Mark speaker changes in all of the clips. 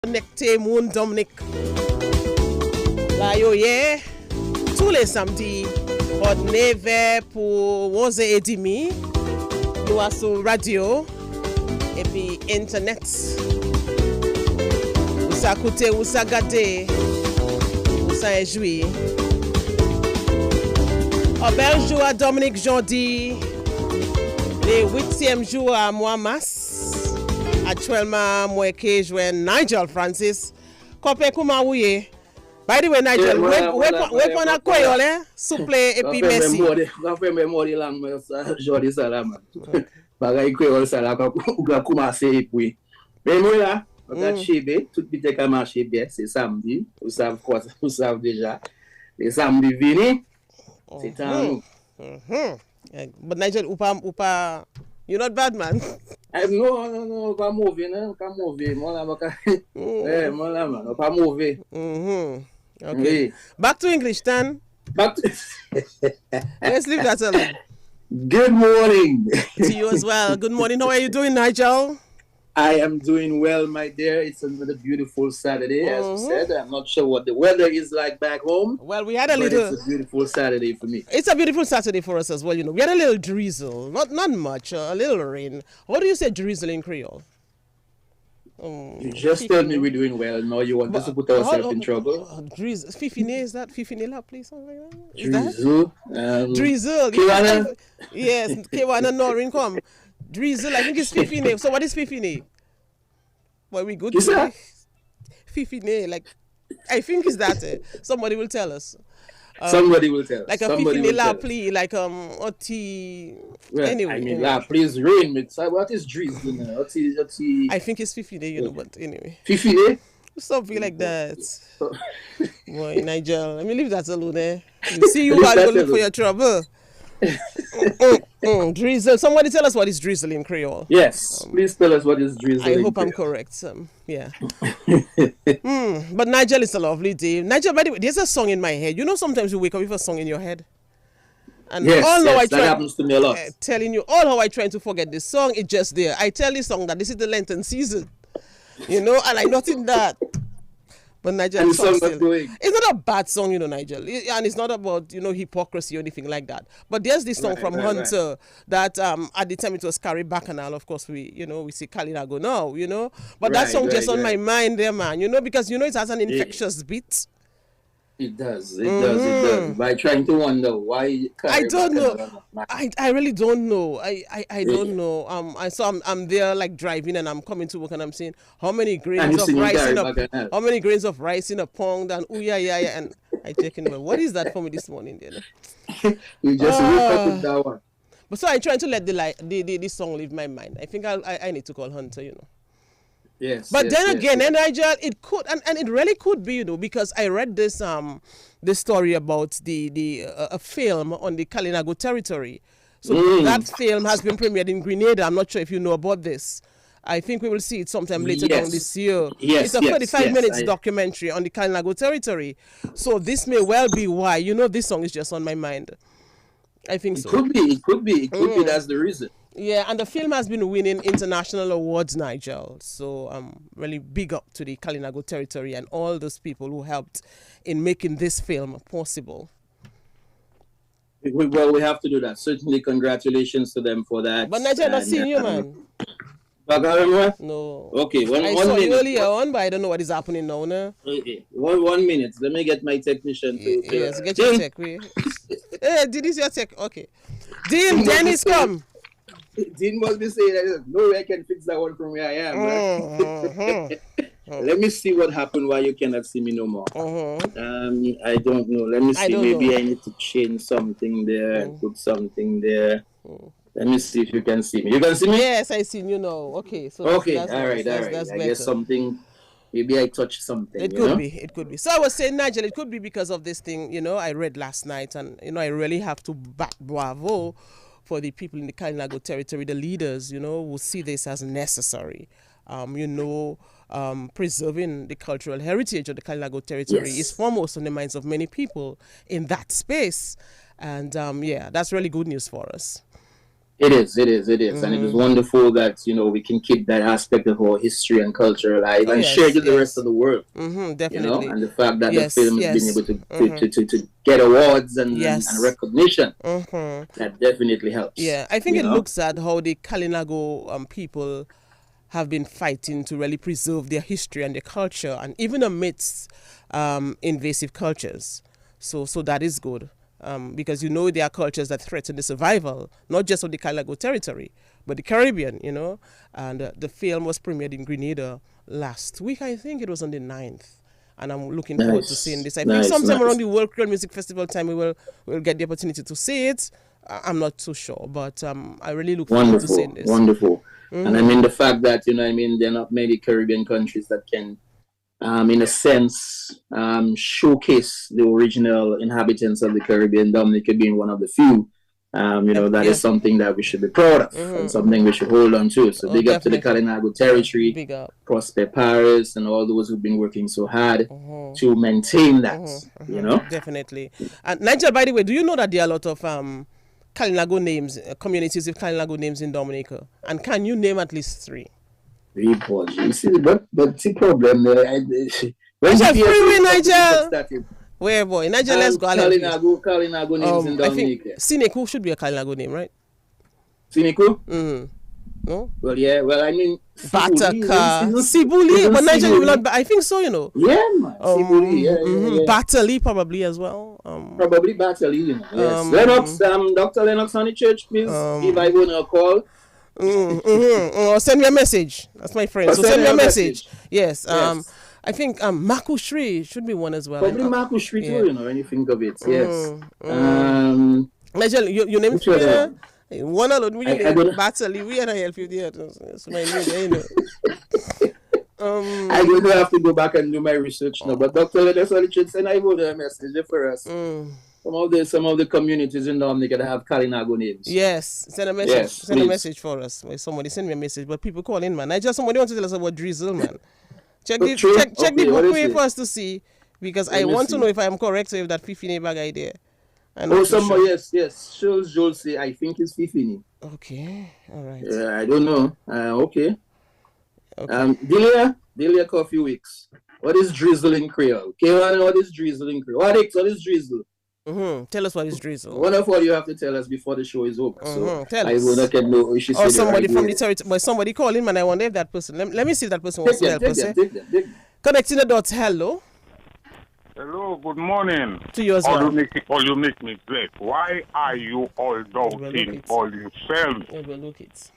Speaker 1: connecté moun Dominic. Là yo yeah. Tous les samedis od 9h pour 11h30 nous à sur radio et puis internet. Ou ça écouter ou ça garder ou ça jouer. Bel jour à Dominique Jordi. Le 8e jour à Moamas. Actuellement, moi qui joue Nigel Francis. Kopé comment vous êtes? By the way, Nigel, we pon quoi là? Souple et puis merci.
Speaker 2: On fait mémoire là, Jordi Salama. Bagay quoi ça là, on va commencer et puis. Mais moi là, on a chébé, tout vite qu'à marcher bien, c'est samedi. Vous savez quoi, vous savez déjà. Les samedi vini. C'est un.
Speaker 1: But Nigel, ou pas, you're not bad, man.
Speaker 2: No, pas mauvais, non, pas mauvais. Moi là, moi là, man, pas mauvais.
Speaker 1: Okay. Back to English, then. Let's leave that alone.
Speaker 2: Good morning.
Speaker 1: To you as well. Good morning. How are you doing, Nigel?
Speaker 2: I am doing well, my dear. It's another beautiful Saturday, as you said. I'm not sure what the weather is like back home.
Speaker 1: Well, we had a little.
Speaker 2: It's a beautiful Saturday for me.
Speaker 1: It's a beautiful Saturday for us as well. You know, we had a little drizzle, not much, a little rain. What do you say, drizzle in Creole?
Speaker 2: You just told me we're doing well. Now you want us to put ourselves in trouble.
Speaker 1: Drizzle, Fifine, is that Fifine la, please?
Speaker 2: Drizzle.
Speaker 1: Drizzle.
Speaker 2: Kiwana.
Speaker 1: Yes, Kiwana Norin come. Drizzle, I think it's Fifine. So what is Fifine? Well, we good. Fifine, like, I think it's that. Somebody will tell us.
Speaker 2: Somebody will tell us.
Speaker 1: Like a Fifine la pli, like Oti.
Speaker 2: Well,
Speaker 1: anyway.
Speaker 2: I mean, la please rain. What is drizzle? Oti.
Speaker 1: I think it's Fifine, you know, but anyway.
Speaker 2: Fifine?
Speaker 1: Something like that. Boy, Nigel, let me leave that alone, eh? You see, you guys look for your trouble. Drizzle. Somebody tell us what is drizzle in Creole.
Speaker 2: Yes, please tell us what is drizzle.
Speaker 1: I hope I'm correct. Yeah. But Nigel, it's a lovely day. Nigel, by the way, there's a song in my head. You know, sometimes you wake up with a song in your head. And
Speaker 2: that happens to me a lot.
Speaker 1: Telling you all how I try to forget this song, it's just there. I tell this song that this is the Lenten season, you know, and I nothing that. But Nigel, it's not a bad song, you know, Nigel, and it's not about, you know, hypocrisy or anything like that. But there's this song from Hunter that at the time it was Carrie Bacchanal. Of course, we see Kalinago now, you know. But that song just on my mind there, man, you know, because you know it has an infectious beat.
Speaker 2: It does. It does. By trying to wonder why.
Speaker 1: I don't know. I really don't know. I don't know. I'm there like driving and I'm coming to work and I'm saying how many grains of rice in a pound and and I checking. Well, what is that for me this morning?
Speaker 2: You just wake up with that one.
Speaker 1: But so I'm trying to let the song leave my mind. I think I need to call Hunter. You know.
Speaker 2: Yes.
Speaker 1: But then again, Nigel, it could and it really could be, you know, because I read this story about a film on the Kalinago territory. So that film has been premiered in Grenada. I'm not sure if you know about this. I think we will see it sometime later on this year.
Speaker 2: Yes,
Speaker 1: it's a 45 minutes documentary on the Kalinago territory. So this may well be why, you know, this song is just on my mind. I think so.
Speaker 2: It could be. That's the reason.
Speaker 1: Yeah, and the film has been winning international awards, Nigel. So really big up to the Kalinago territory and all those people who helped in making this film possible.
Speaker 2: Well, we have to do that. Certainly, congratulations to them for that.
Speaker 1: But Nigel, not seen you, man.
Speaker 2: No. Okay,
Speaker 1: I
Speaker 2: one
Speaker 1: saw
Speaker 2: minute.
Speaker 1: You earlier on, but I don't know what is happening now. No?
Speaker 2: Okay, 1 minute. Let me get my technician to.
Speaker 1: Yes, get your tech. Hey, did this your tech? Okay. Dean, Dennis, come.
Speaker 2: Dean must be saying that no way I can fix that one from where I am. Right? Let me see what happened why you cannot see me no more. I don't know. Let me see. Maybe I need to change something there, put something there. Let me see if you can see me. You can see me?
Speaker 1: Yes, I see you now. Okay. So
Speaker 2: all right.
Speaker 1: That's
Speaker 2: I guess something. Maybe I touched something.
Speaker 1: It could be. So I was saying, Nigel, it could be because of this thing, you know, I read last night, and you know, I really have to bravo for the people in the Kalinago territory, the leaders, you know, who see this as necessary. Preserving the cultural heritage of the Kalinago territory is foremost on the minds of many people in that space. And that's really good news for us.
Speaker 2: It is, and it is wonderful that we can keep that aspect of our history and culture alive and share it with the rest of the world.
Speaker 1: Definitely,
Speaker 2: and the fact that the film has been able to get awards and recognition, that definitely helps.
Speaker 1: Yeah, I think it looks at how the Kalinago people have been fighting to really preserve their history and their culture, and even amidst invasive cultures. So that is good. Because there are cultures that threaten the survival, not just of the Kalinago territory, but the Caribbean, And the film was premiered in Grenada last week. I think it was on the 9th. And I'm looking forward to seeing this. I think sometime around the World Creole Music Festival time we'll get the opportunity to see it. I'm not too sure, but I really look forward to seeing this.
Speaker 2: Wonderful. And I mean the fact that, there are not many Caribbean countries that can in a sense, showcase the original inhabitants of the Caribbean, Dominica being one of the few. That is something that we should be proud of and something we should hold on to. So big up to the Kalinago territory, Prosper Paris, and all those who've been working so hard to maintain that,
Speaker 1: Definitely. And Nigel, by the way, do you know that there are a lot of Kalinago names, communities with Kalinago names in Dominica? And can you name at least 3?
Speaker 2: You see, but the problem there,
Speaker 1: Nigel. Where boy, Nigel, let's go.
Speaker 2: Kalinago names in Dominica.
Speaker 1: Sineku should be a Kalinago name, right?
Speaker 2: Sineku?
Speaker 1: No.
Speaker 2: Well, yeah. Well, I mean,
Speaker 1: Bataka, Sibuli, but Nigel, you will not. I think so.
Speaker 2: Yeah, man. Sibuli, yeah.
Speaker 1: Batali probably as well.
Speaker 2: Probably Batali. Yes. Lennox, Dr. Lennox on the church, please. If I go a call.
Speaker 1: Send me a message. That's my friend. So send me a message. Yes. I think Makushri should be one as well.
Speaker 2: Probably Makushri too, when you think of it. Yes.
Speaker 1: Nigel, your name is one alone. We Batali. We are help you there. That's my name.
Speaker 2: I will have to go back and do my research now. But Dr. Lennox on the church, send I a message for us. Some of the communities in Dominica that have Kalinago names.
Speaker 1: Yes, send a message.
Speaker 2: Yes,
Speaker 1: send a message for us. Somebody send me a message. But people call in, man. I just somebody wants to tell us about Drizzle, man. Check the book way for us to see, because I want to know if I am correct or if that Fifine bag idea.
Speaker 2: Somebody yes. Shows Joel say I think it's Fifine.
Speaker 1: Okay, all right.
Speaker 2: I don't know. Okay. Delia Coffee Weeks. What is drizzle in Creole? Okay, what is drizzle in Creole? What is drizzle?
Speaker 1: Tell us what is drizzle.
Speaker 2: One of what you have to tell us before the show is over. So
Speaker 1: tell
Speaker 2: us. I will not get no issue.
Speaker 1: Or somebody from the territory, but somebody call in, man. I wonder if that person. Let me see if that person wants to help us. Connecting the dots. Hello.
Speaker 3: Hello. Good morning.
Speaker 1: To you as well.
Speaker 3: You make me great. Why are you all doubting all yourselves?
Speaker 1: Overlook it.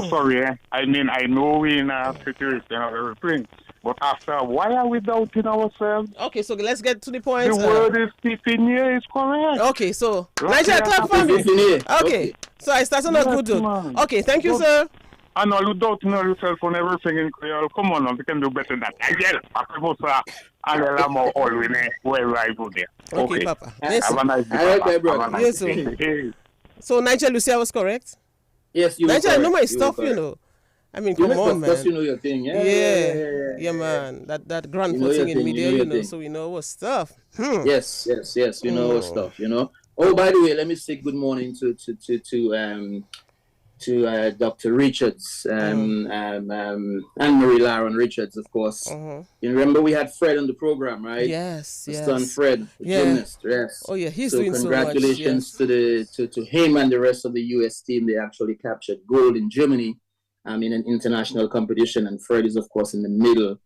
Speaker 3: Sorry. I mean, I know we're in a situation and everything. But after, why are we doubting ourselves?
Speaker 1: Okay, so let's get to the point.
Speaker 3: The word is Fifine is correct.
Speaker 1: Okay, so Nigeria, clap for me. Okay, so I start on a good note. Okay, thank you, sir.
Speaker 3: And all you doubting yourself on everything in Creole. Come on, we can do better than that. I get it.
Speaker 1: Okay, Papa.
Speaker 3: Have a nice day,
Speaker 2: brother.
Speaker 1: Yes, so Nigel, you say I was correct?
Speaker 2: Yes, you
Speaker 1: Nigel, I know my stuff, I mean, come on, man.
Speaker 2: You know your thing,
Speaker 1: yeah, man. That grandpa thing in media, so we know what stuff.
Speaker 2: Yes, you know what stuff, Oh, by the way, let me say good morning to Dr. Richards, Anne-Marie Laron Richards, of course. You remember we had Fred on the program, right?
Speaker 1: Yes.
Speaker 2: Son Fred, the gymnast. Yes.
Speaker 1: Oh yeah, he's doing so much.
Speaker 2: Congratulations to him and the rest of the U.S. team. They actually captured gold in Germany. In an international competition, and Fred is, of course, in the middle,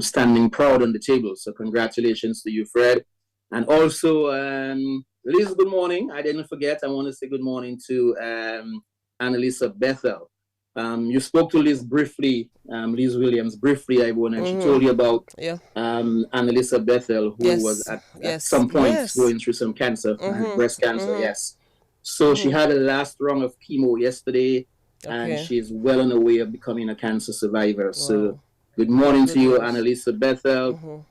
Speaker 2: standing proud on the table. So congratulations to you, Fred. And also, Liz, good morning. I didn't forget. I want to say good morning to Annalisa Bethel. You spoke to Liz briefly, Liz Williams briefly, and she told you about Annalisa Bethel, who was at some point going through some cancer, breast cancer, yes. So she had a last round of chemo yesterday. And she's well on her way of becoming a cancer survivor. Wow. So good morning to you, Annalisa Bethel.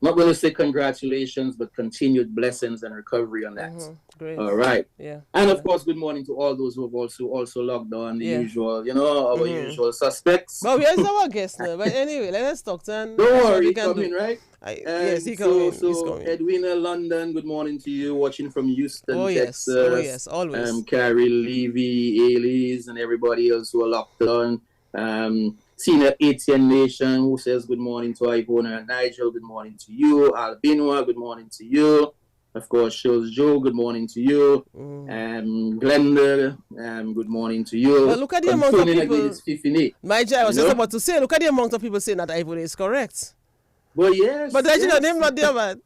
Speaker 2: not going to say congratulations, but continued blessings and recovery on that.
Speaker 1: Great.
Speaker 2: All right.
Speaker 1: Yeah.
Speaker 2: And of course, good morning to all those who have also logged on, the usual, our usual suspects.
Speaker 1: Well, where's our guest now? But anyway, let's talk to him.
Speaker 2: Don't worry, he's coming, right?
Speaker 1: Yes, he's coming.
Speaker 2: So Edwina London, good morning to you, watching from Houston, Texas.
Speaker 1: Oh, yes, always.
Speaker 2: Carrie, Levy, Elise, and everybody else who are locked on. Senior ATN Nation, who says good morning to Ivona and Nigel, good morning to you. Albinoa, good morning to you. Of course, Shows Joe, good morning to you. Glenda, good morning to you.
Speaker 1: But look at the amount of people. My I was just about to say, look at the amount of people saying that Ivona is correct.
Speaker 2: Well, yes.
Speaker 1: But that's your name not there, man.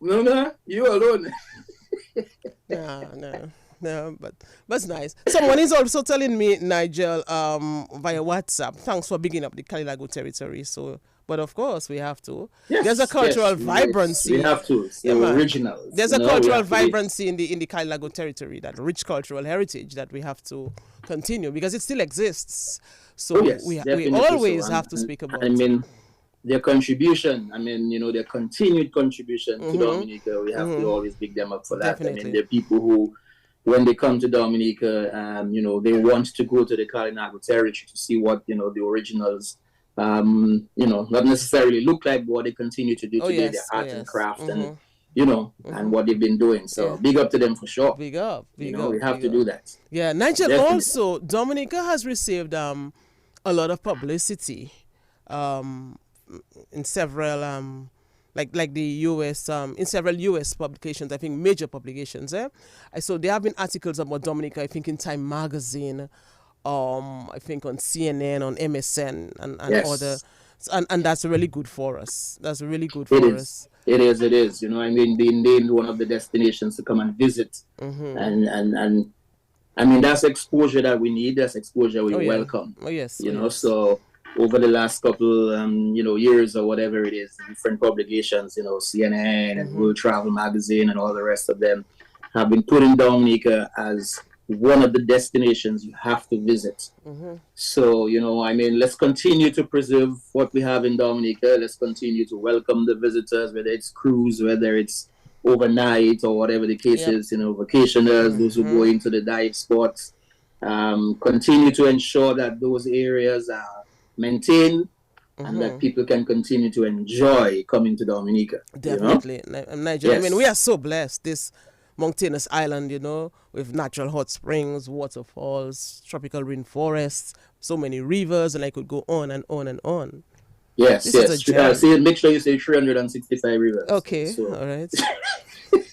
Speaker 2: No, you alone.
Speaker 1: No, but it's nice. Someone is also telling me, Nigel, via WhatsApp, thanks for bigging up the Kalilago territory. So, but of course, we have to.
Speaker 2: Yes,
Speaker 1: there's a cultural vibrancy.
Speaker 2: We have to. It's the original.
Speaker 1: There's a cultural vibrancy in the Kalilago territory, that rich cultural heritage that we have to continue because it still exists. So we always have to speak about it.
Speaker 2: I mean, their contribution, their continued contribution to Dominica, we have to always big them up for that.
Speaker 1: Definitely.
Speaker 2: I mean, they're people who, when they come to Dominica, they want to go to the Kalinago territory to see what, the originals, not necessarily look like, but what they continue to do today, their art and craft and, and what they've been doing. So big up to them for sure.
Speaker 1: Big up.
Speaker 2: We have to do that.
Speaker 1: Yeah, Nigel, definitely. Also, Dominica has received a lot of publicity in several like the US in several US publications, I think major publications. So there have been articles about Dominica, I think in Time Magazine, I think on CNN, on MSN and other, and that's really good for us. That's really good for us.
Speaker 2: It is. Being named one of the destinations to come and visit, and I mean that's exposure that we need. That's exposure we welcome.
Speaker 1: Oh yes.
Speaker 2: So over the last couple, years or whatever it is, different publications, CNN and World Travel Magazine and all the rest of them have been putting Dominica as one of the destinations you have to visit. So, let's continue to preserve what we have in Dominica. Let's continue to welcome the visitors, whether it's cruise, whether it's overnight or whatever the case is, vacationers, those who go into the dive spots. Continue to ensure that those areas are maintained and that people can continue to enjoy coming to Dominica.
Speaker 1: Definitely. Nigeria, I mean, we are so blessed. This mountainous island, with natural hot springs, waterfalls, tropical rainforests, so many rivers, and I could go on and on and on.
Speaker 2: Yes. Make sure you say 365 rivers.
Speaker 1: Okay, all right.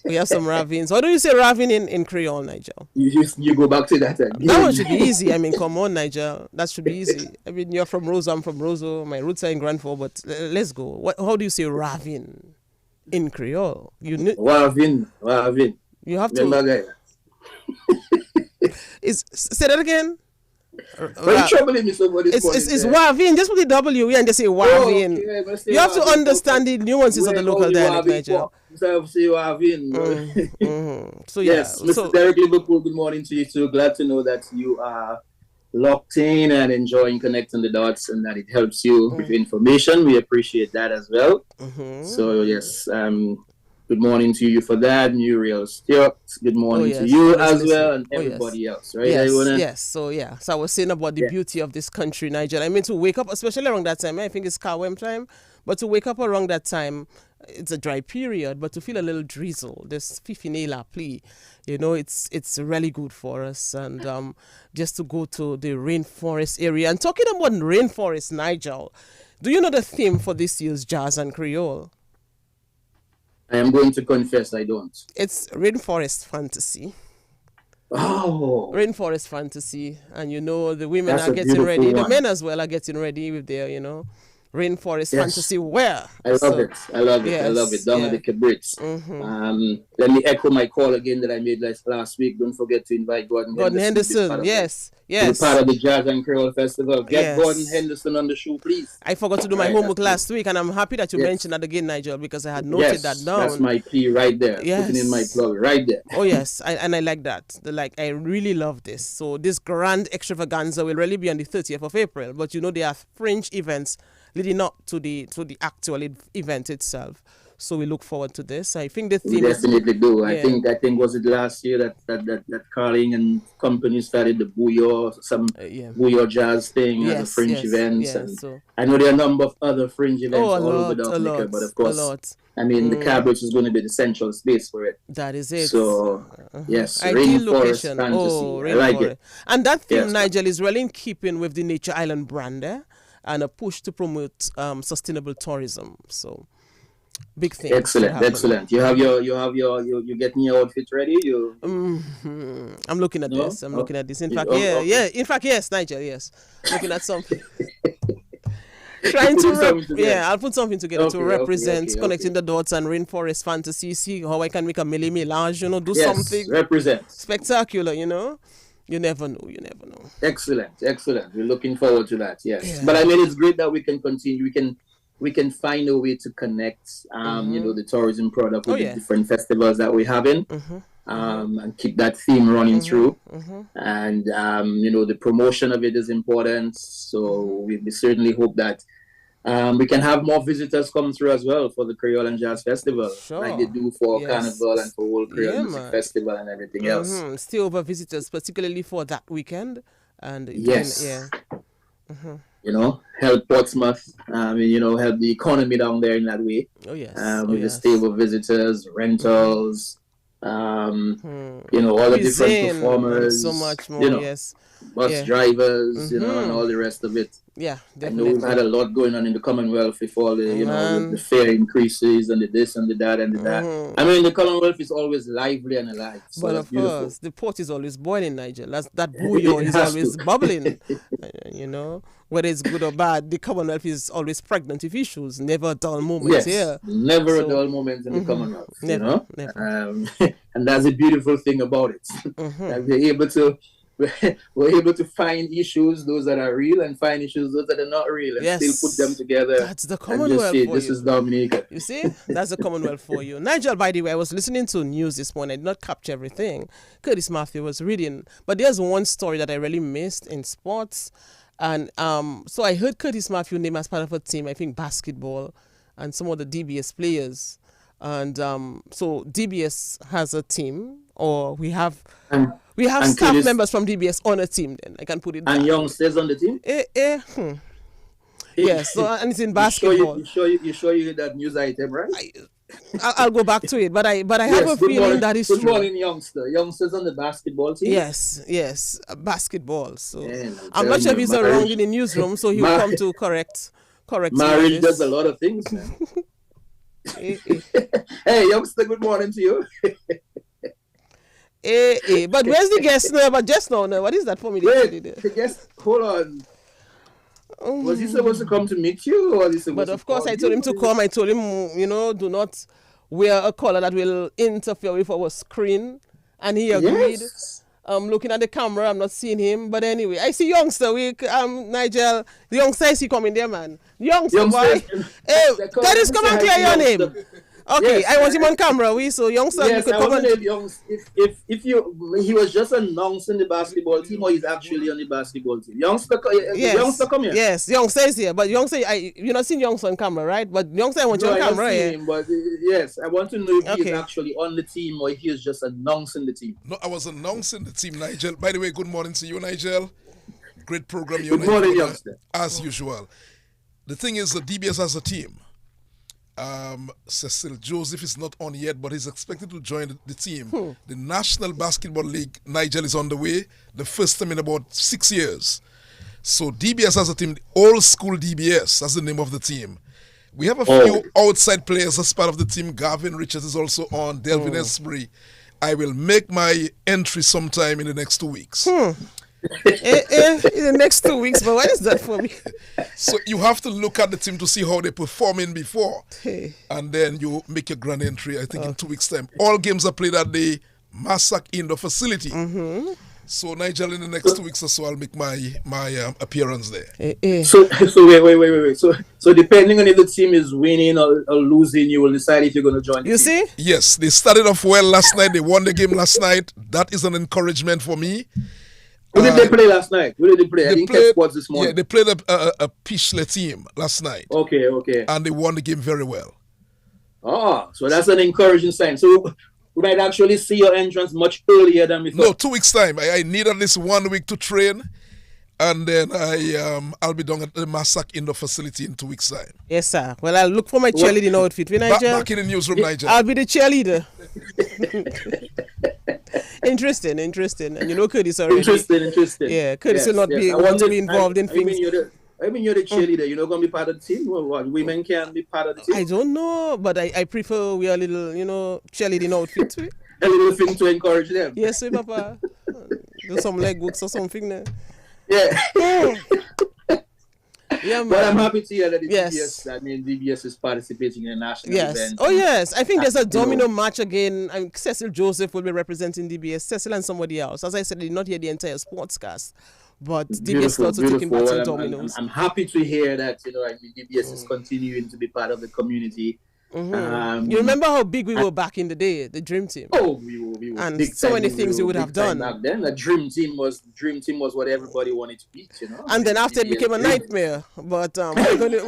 Speaker 1: We have some ravines. How do you say ravine in Creole, Nigel?
Speaker 2: You go back to that again.
Speaker 1: That one should be easy. I mean, come on, Nigel. That should be easy. I mean, you're from Roseau, I'm from Roseau. My roots are in Grand Fort, but let's go. How do you say ravine in Creole?
Speaker 2: Ravine.
Speaker 1: You have to. Say that again.
Speaker 2: It's
Speaker 1: Wavin. Just put the W and just say Wavin. You have to understand the nuances of the local dialect, Nigel.
Speaker 2: So yes, Mr. Derek Liverpool, good morning to you too. Glad to know that you are locked in and enjoying connecting the dots and that it helps you with information. We appreciate that as well. So yes, good morning to you for that. Muriel Stewart, good morning to you as well, and everybody else, right?
Speaker 1: Yes. So I was saying about the beauty of this country, Nigel. I mean, to wake up, especially around that time, I think it's Kawem time, but to wake up around that time, it's a dry period, but to feel a little drizzle, this Fifinela plea, it's really good for us. And just to go to the rainforest area. And talking about rainforest, Nigel, do you know the theme for this year's Jazz and Creole?
Speaker 2: I am going to confess I don't.
Speaker 1: It's rainforest fantasy.
Speaker 2: Oh.
Speaker 1: Rainforest fantasy. And the women are getting ready. The men as well are getting ready with their, rainforest fantasy wear.
Speaker 2: I love it. Yes. I love it. Dominic Brits. Let me echo my call again that I made last week. Don't forget to invite Gordon
Speaker 1: Henderson. Yes.
Speaker 2: Part of the Jazz and Creole Festival. Get Gordon Henderson on the show, please.
Speaker 1: I forgot to do my homework last week, and I'm happy that you mentioned that again, Nigel, because I had noted that down.
Speaker 2: That's my plea right there. Putting in my plug right there.
Speaker 1: Oh yes, and I like that. I really love this. So this grand extravaganza will really be on the 30th of April, but there are fringe events leading up to the actual event itself. So we look forward to this. I think the
Speaker 2: we
Speaker 1: theme
Speaker 2: definitely do.
Speaker 1: Yeah.
Speaker 2: I think was it last year that Carling and company started the Booyah, Booyah jazz thing and the fringe events. And so I know there are a number of other fringe events all over Dominica, but of course, I mean, the Carbridge is going to be the central space for it.
Speaker 1: That is it.
Speaker 2: So, yes,
Speaker 1: ideal location.
Speaker 2: Fantasy. I like it.
Speaker 1: And that theme, Nigel, is really in keeping with the Nature Island brand and a push to promote sustainable tourism. So, big thing.
Speaker 2: Excellent. You getting your outfit ready?
Speaker 1: I'm looking at this. Looking at this. In fact, In fact, yes, Nigel. Yes, looking at something. Trying to I'll put something together to represent connecting the dots and Rainforest Fantasy. See how I can make a melange. Do something.
Speaker 2: Represent
Speaker 1: spectacular. You never know.
Speaker 2: Excellent. We're looking forward to that. Yes, but I mean, it's great that we can continue. We can find a way to connect, the tourism product with the different festivals that we're having, and keep that theme running through. And, the promotion of it is important. So we certainly hope that we can have more visitors come through as well for the Creole and Jazz Festival, like they do for Carnival and for World Creole Music Festival and everything else.
Speaker 1: Still over visitors, particularly for that weekend. And
Speaker 2: help Portsmouth, help the economy down there in that way. With the stable visitors, rentals, all the different performers,
Speaker 1: so much more,
Speaker 2: bus drivers, and all the rest of it.
Speaker 1: Yeah, definitely.
Speaker 2: I know we've had a lot going on in the Commonwealth with all the, the fare increases and the this and the that and the that. I mean, the Commonwealth is always lively and alive. So
Speaker 1: but of course, the pot is always boiling, Nigel. That bouillon is always bubbling. Whether it's good or bad, the Commonwealth is always pregnant with issues. Never a dull moment here.
Speaker 2: Never a dull moment in the Commonwealth.
Speaker 1: Never.
Speaker 2: And that's a beautiful thing about it. That we're able to find issues, those that are real, and find issues, those that are not real, and still put them together.
Speaker 1: That's the Commonwealth
Speaker 2: and just say,
Speaker 1: for
Speaker 2: this is Dominica.
Speaker 1: You see? That's the Commonwealth for you. Nigel, by the way, I was listening to news this morning. I did not capture everything. Curtis Matthew was reading. But there's one story that I really missed in sports. And so I heard Curtis Matthew name as part of a team, I think basketball, and some of the DBS players. And so DBS has a team, or we have staff members from DBS on a team. Then I can put it.
Speaker 2: And youngsters on the team.
Speaker 1: Yes. So and it's in basketball.
Speaker 2: You sure you heard that news item, right?
Speaker 1: I'll go back to it, but I have a feeling that is true.
Speaker 2: Good morning, youngsters on the basketball team.
Speaker 1: Yes, basketball. So I'm not sure if he's around in the newsroom, so he'll come to correct.
Speaker 2: Marriage does a lot of things, man. Hey, youngster, good morning to you.
Speaker 1: But where's the guest now? But just now, what is that for me?
Speaker 2: Wait, the guest, hold on. Was he supposed to come to meet you? Or was he supposed
Speaker 1: but of course, I told him to come. I told him, do not wear a color that will interfere with our screen. And he agreed.
Speaker 2: Yes.
Speaker 1: I'm looking at the camera. I'm not seeing him. But anyway, I see youngster. Nigel. The youngster I see coming there, man. Youngster, boy. Hey, Curtis, come and clear your name. Okay, I want him on camera. So youngster,
Speaker 2: yes,
Speaker 1: you could come on.
Speaker 2: If he was just announcing the basketball team, or he's actually on the basketball team. Youngster, youngster, come here.
Speaker 1: Yes, youngster is here. But youngster, you're not seeing youngster on camera, right? But youngster, I want you on camera.
Speaker 2: Him, but yes, I want to know if he's actually on the team or if he is just announcing the team.
Speaker 4: No, I was announcing the team, Nigel. By the way, good morning to you, Nigel. Great program,
Speaker 2: Good morning, youngster.
Speaker 4: As usual. The thing is, the DBS has a team. Cecil Joseph is not on yet, but he's expected to join the team. The National Basketball League, Nigel, is on the way. The first time in about 6 years. So DBS has a team, Old School DBS, that's the name of the team. We have a few outside players as part of the team. Gavin Richards is also on, Delvin Esbury. I will make my entry sometime in the next 2 weeks.
Speaker 1: In the next 2 weeks, but what is that for me?
Speaker 4: So you have to look at the team to see how they perform in before, and then you make your grand entry. I think in 2 weeks' time. All games are played at the Massac Indoor Facility. So Nigel, in the next 2 weeks or so, I'll make my appearance there.
Speaker 2: So wait. So depending on if the team is winning or losing, you will decide if you're going to join.
Speaker 1: You see?
Speaker 4: Yes, they started off well last night. They won the game last night. That is an encouragement for me.
Speaker 2: Who did they play last night? Who did they play? I didn't catch sports this morning.
Speaker 4: Yeah, they played a Pichle team last night.
Speaker 2: Okay.
Speaker 4: And they won the game very well.
Speaker 2: Oh, so that's an encouraging sign. So we might actually see your entrance much earlier than we thought.
Speaker 4: No, 2 weeks time. I need at least 1 week to train, and then I'll be down at the Massac Indoor facility in 2 weeks time.
Speaker 1: Yes, sir. Well, I'll look for my cheerleading outfit.
Speaker 4: Back in the newsroom, Nigel.
Speaker 1: I'll be the cheerleader. Interesting. And you know Curtis already.
Speaker 2: Interesting.
Speaker 1: Yeah, Curtis will not be able to be involved in things.
Speaker 2: You're the cheerleader. You're not going to be part of the team? What? Women can't be part of the team?
Speaker 1: I don't know, but I prefer we are a little, cheerleading outfit.
Speaker 2: A little thing to encourage them.
Speaker 1: Yes, sir, Papa. Do some leg works or something there.
Speaker 2: Yeah.
Speaker 1: Yeah, man.
Speaker 2: But I'm happy to hear that DBS is participating in a national event.
Speaker 1: Oh, yes. I think there's a domino match again. Cecil Joseph will be representing DBS. Cecil and somebody else. As I said, I did not hear the entire sportscast. But DBS is also taking part in dominoes.
Speaker 2: I'm happy to hear that, DBS is continuing to be part of the community.
Speaker 1: Mm-hmm. You remember how big we were back in the day, the Dream Team?
Speaker 2: Oh, we were
Speaker 1: and so many things you would have done.
Speaker 2: Back then, the Dream Team was what everybody wanted to beat,
Speaker 1: And then after it became a nightmare. But we're gonna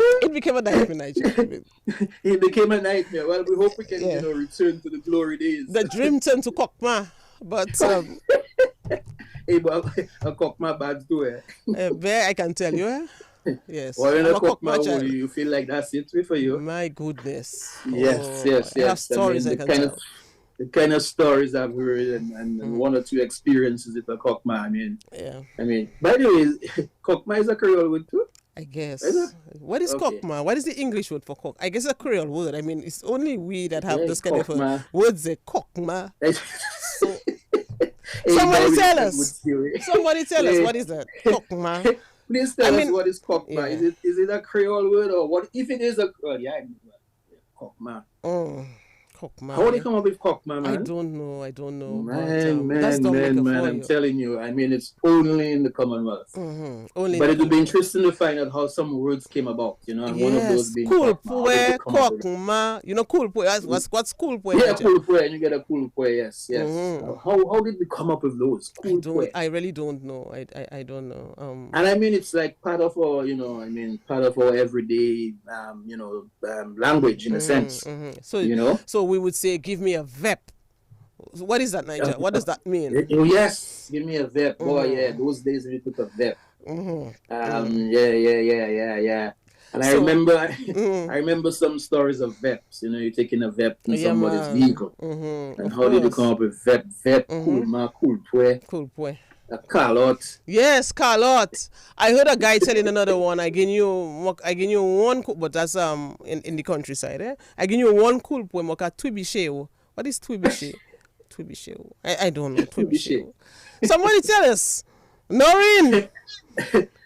Speaker 1: It became a nightmare, Nigel.
Speaker 2: It became a nightmare. Well, we hope we can, return to the glory days.
Speaker 1: The Dream turned to Kokma, but
Speaker 2: hey, but a Kokma bad too,
Speaker 1: I can tell you, Yes.
Speaker 2: Well, in a Kokma, you feel like that's it for you.
Speaker 1: My goodness.
Speaker 2: Yes.
Speaker 1: I have stories I can tell.
Speaker 2: The kind of stories I've heard and one or two experiences with a Kokma. I mean, by the way, Kokma is a Creole word too?
Speaker 1: I guess. What is Kokma? What is the English word for Kok? I guess a Creole word. I mean, it's only we that have this kind of words. Kokma. Somebody tell us. Somebody tell us what is that? Kokma.
Speaker 2: Please tell us what is Kokma. Yeah. Is it a Creole word or what? If it is a Kokma.
Speaker 1: Kokma.
Speaker 2: How do you come up with Kokma, man?
Speaker 1: I don't know.
Speaker 2: Man, I'm telling you. I mean, it's only in the Commonwealth.
Speaker 1: Mm-hmm.
Speaker 2: But it would be interesting to find out how some words came about, and one of those being
Speaker 1: Kokma. You know, Kulpwe. What's Kulpwe?
Speaker 2: Yeah, Kulpwe, and you get a Kulpwe, yes. Mm-hmm. How did we come up with those?
Speaker 1: I really don't know. I don't know.
Speaker 2: And I mean, it's like part of our, part of our everyday, language in a sense.
Speaker 1: Mm-hmm. So we would say, give me a VEP. What is that, Nigel? What does that mean?
Speaker 2: Yes, give me a VEP. Boy, yeah, those days we took a VEP. Yeah. And I remember some stories of VEPs. You're taking a VEP in somebody's vehicle. And how did you come up with VEP? VEP, Kulpwe. A Carlot.
Speaker 1: Yes, Carlot. I heard a guy telling another one. I give you one, but that's in the countryside. I give you one Kulpwe moka Twibishe. What is Twibishe? Twibishe. I don't know. Twibishe. Somebody tell us. Noreen.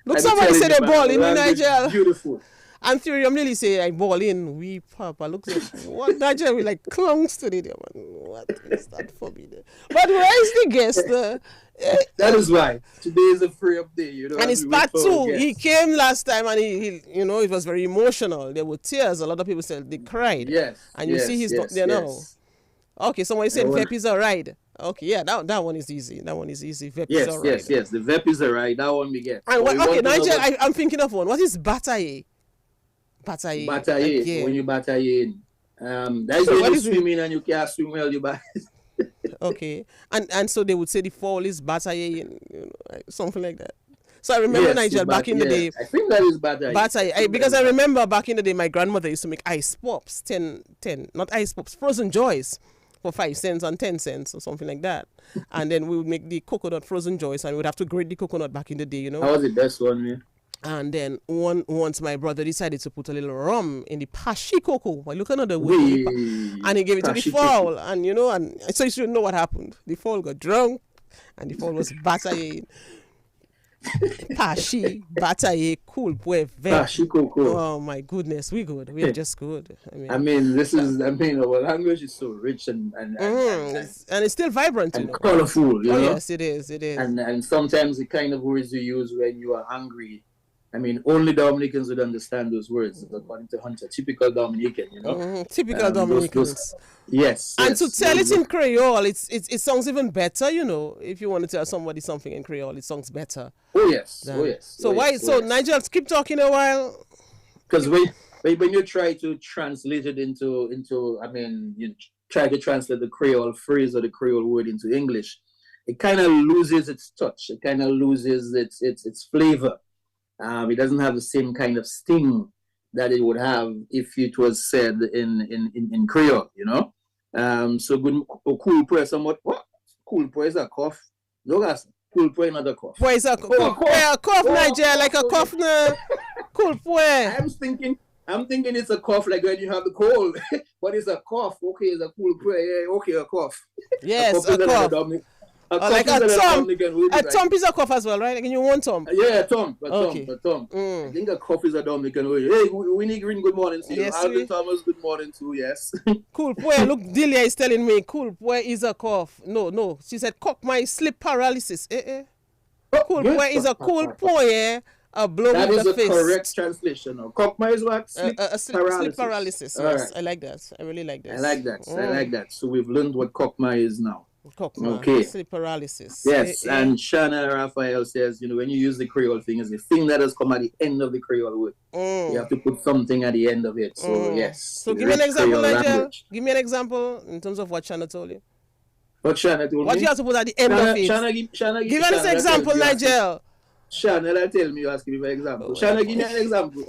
Speaker 1: Look, somebody said they ball in Nigeria.
Speaker 2: Beautiful.
Speaker 1: And Theory, I'm really saying I ball in. We papa. Look, what Nigeria we like clowns today. What is that for me? But where is the guest?
Speaker 2: That is why today is a free update.
Speaker 1: And it's part 2. He came last time, and he it was very emotional. There were tears. A lot of people said they cried.
Speaker 2: Yes.
Speaker 1: And you see, he's not there now. Okay, somebody said VEP is a ride. Okay, yeah, that one is easy. VEP is a ride.
Speaker 2: Yes. The VEP is a ride. That one we get.
Speaker 1: And Nigel, I'm thinking of one. What is Bataye?
Speaker 2: Bataye. Yeah. When you bataye in. That's when you swim in and you can't swim well, you bat.
Speaker 1: Okay, and so they would say the fall is Bataye, something like that. So I remember Nigel back in the day.
Speaker 2: I think that is Bataye.
Speaker 1: Because I remember back in the day, my grandmother used to make ice pops, 10, not ice pops, frozen joys for 5 cents and 10 cents or something like that. And then we would make the coconut frozen joys, and we would have to grate the coconut back in the day,
Speaker 2: That was the best one, man.
Speaker 1: And then once my brother decided to put a little rum in the pashi cocoa. I look another way, and he gave it to the fowl, and and so you should know what happened. The fowl got drunk, and the fowl was Bataye. Pashi, Bataye, Kulpwe, VEP.
Speaker 2: Pashi cocoa.
Speaker 1: Oh my goodness, we good. We are just good.
Speaker 2: Our language is so rich and
Speaker 1: it's still vibrant,
Speaker 2: and colorful.
Speaker 1: Yes, it is.
Speaker 2: And sometimes the kind of words you use when you are angry. I mean, only Dominicans would understand those words, according to Hunter. Typical Dominican, you know.
Speaker 1: Typical Dominicans.
Speaker 2: Yes.
Speaker 1: And to tell it in Creole, it sounds even better, you know. If you want to tell somebody something in Creole, it sounds better.
Speaker 2: Oh yes. Oh yes.
Speaker 1: So Nigel, keep talking a while.
Speaker 2: Because when you try to translate it into, I mean, you try to translate the Creole phrase or the Creole word into English, it kind of loses its touch. It kind of loses its flavor. It doesn't have the same kind of sting that it would have if it was said in Creole, you know. So good, cool prayer somewhat. What? Cool prayer is a cough. No, that's cool prayer, not a cough.
Speaker 1: Prayer is a cough, Niger, like a cough. No. Cool prayer.
Speaker 2: I'm thinking it's a cough like when you have the cold, but it's a cough. Okay, it's a cool prayer. Yeah, okay, a cough.
Speaker 1: Yes, a cough. Like a thump. A thump is a cough as well, right? Like you want thump?
Speaker 2: Yeah, a thump. I think a cough is a Dominican word. Hey, Winnie Green, good morning to you.
Speaker 1: Yes,
Speaker 2: Alvin Thomas, good morning too, yes.
Speaker 1: Cool boy, look, Delia is telling me, cool boy is a cough. No. She said, cock my sleep paralysis. Cool boy is a cool boy, a blow
Speaker 2: that
Speaker 1: with the
Speaker 2: That
Speaker 1: fist.
Speaker 2: is the correct translation. Cock my is what?
Speaker 1: Sleep paralysis. Yes, right. I like that. I really like that.
Speaker 2: I like that. So we've learned what cock my is now.
Speaker 1: Okay. Sleep paralysis.
Speaker 2: Yes, and Shana Raphael says, you know, when you use the Creole thing, it's the thing that has come at the end of the Creole word. You have to put something at the end of it. So yes.
Speaker 1: So give me an example, Nigel. Give me an example in terms of what Shana told you.
Speaker 2: What Shana told me?
Speaker 1: What you have to put at the end of it.
Speaker 2: Shana,
Speaker 1: give us an example, Nigel.
Speaker 2: Shana, tell me, you asking me for example. Shana, give me an example.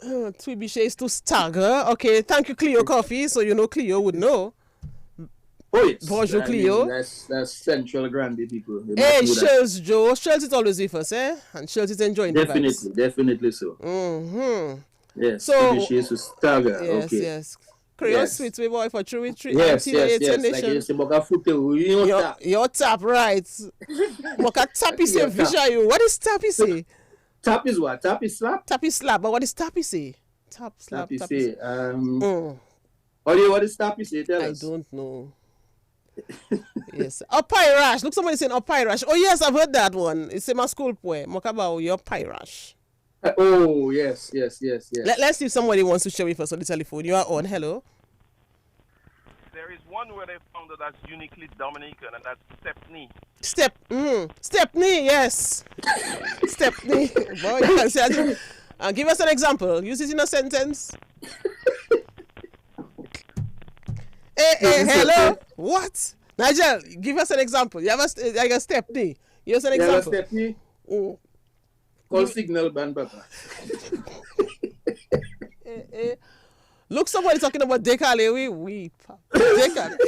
Speaker 1: Twibiche is to stagger. Okay, thank you, Cleo Coffee. So you know Cleo would know.
Speaker 2: Oh yes.
Speaker 1: Bonjour, Cleo.
Speaker 2: That's Central Grande people.
Speaker 1: Hey, Shirls Joe. Shirls is always with us, eh? And Shirls is enjoying the vibes.
Speaker 2: Definitely so. Yes.
Speaker 1: So
Speaker 2: she is to stagger.
Speaker 1: Yes,
Speaker 2: okay.
Speaker 1: Yes. Creole sweet, we boy for true.
Speaker 2: Yes. Like you say, Moka Fute,
Speaker 1: your tap, right? Moka Tappy say, Visha you. What is Tappy say?
Speaker 2: Tap is what? Tap is slap?
Speaker 1: Tap is slap, but what is Tappy say? Tap, slap,
Speaker 2: Tappy say. What is Tappy say? Tell us.
Speaker 1: I don't know. Yes. A pyrash. Look, somebody saying a pyrash. Oh, yes, I've heard that one. It's in my school poem. Mokaba, your pyrash.
Speaker 2: Oh, yes.
Speaker 1: Let's see if somebody wants to share with us on the telephone. You are on. Hello.
Speaker 5: There is one word I found that's uniquely Dominican, and that's Stepney.
Speaker 1: Stepney, yes. Stepney. Boy, you can say that. Give us an example. Use it in a sentence. Hey, hello. What? Nigel, give us an example. You have a Stepney. Give us an example.
Speaker 2: You have a Stepney? Call signal band, Papa.
Speaker 1: Look, somebody talking about Dekale. We Dekale.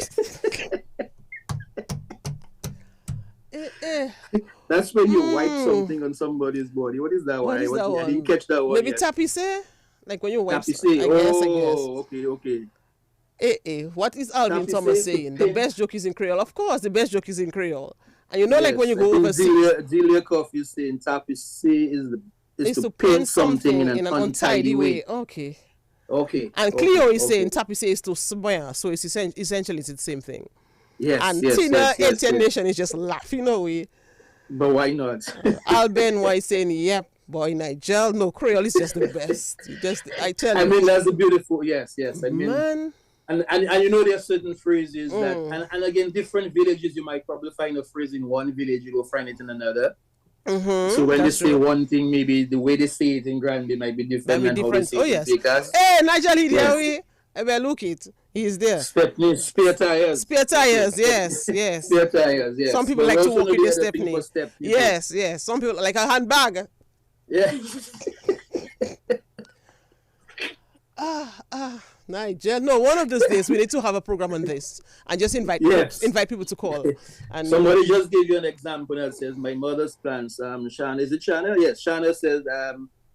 Speaker 2: That's when you wipe something on somebody's body. What is that one? I didn't catch that one.
Speaker 1: Maybe Tappy say? Like when you wipe
Speaker 2: something. I guess. Okay.
Speaker 1: What is Alvin Thomas saying? The best joke is in Creole. Of course, the best joke is in Creole. And you know, like when you go overseas.
Speaker 2: Delia Coffee is saying Tappy say is to paint something in an untidy way.
Speaker 1: Okay.
Speaker 2: And
Speaker 1: Cleo is saying Tappy say is to swear. So it's essentially it's the same thing.
Speaker 2: Yes.
Speaker 1: And Tina Etienne Nation is just laughing away.
Speaker 2: But why not?
Speaker 1: Alben was saying, yep. Boy, Nigel, no, Creole is just the best. I tell you.
Speaker 2: I mean, that's a beautiful, yes. I mean,
Speaker 1: man.
Speaker 2: And you know, there are certain phrases that, and again, different villages, you might probably find a phrase in one village, you will find it in another. So when they say one thing, maybe the way they say it in Grande might be different than how they say it in Vegas.
Speaker 1: Hey, Nigel, I will look it. He's there.
Speaker 2: Spare tires.
Speaker 1: Yes.
Speaker 2: Spare tires, yes.
Speaker 1: Some people like to walk with the Stepney. Yes. Some people like a handbag.
Speaker 2: Yeah.
Speaker 1: Nigel. No, one of those days we need to have a program on this and just invite people to call. And
Speaker 2: somebody just gave you an example that says my mother's plants. Shana, is it Shana? Yes, Shana says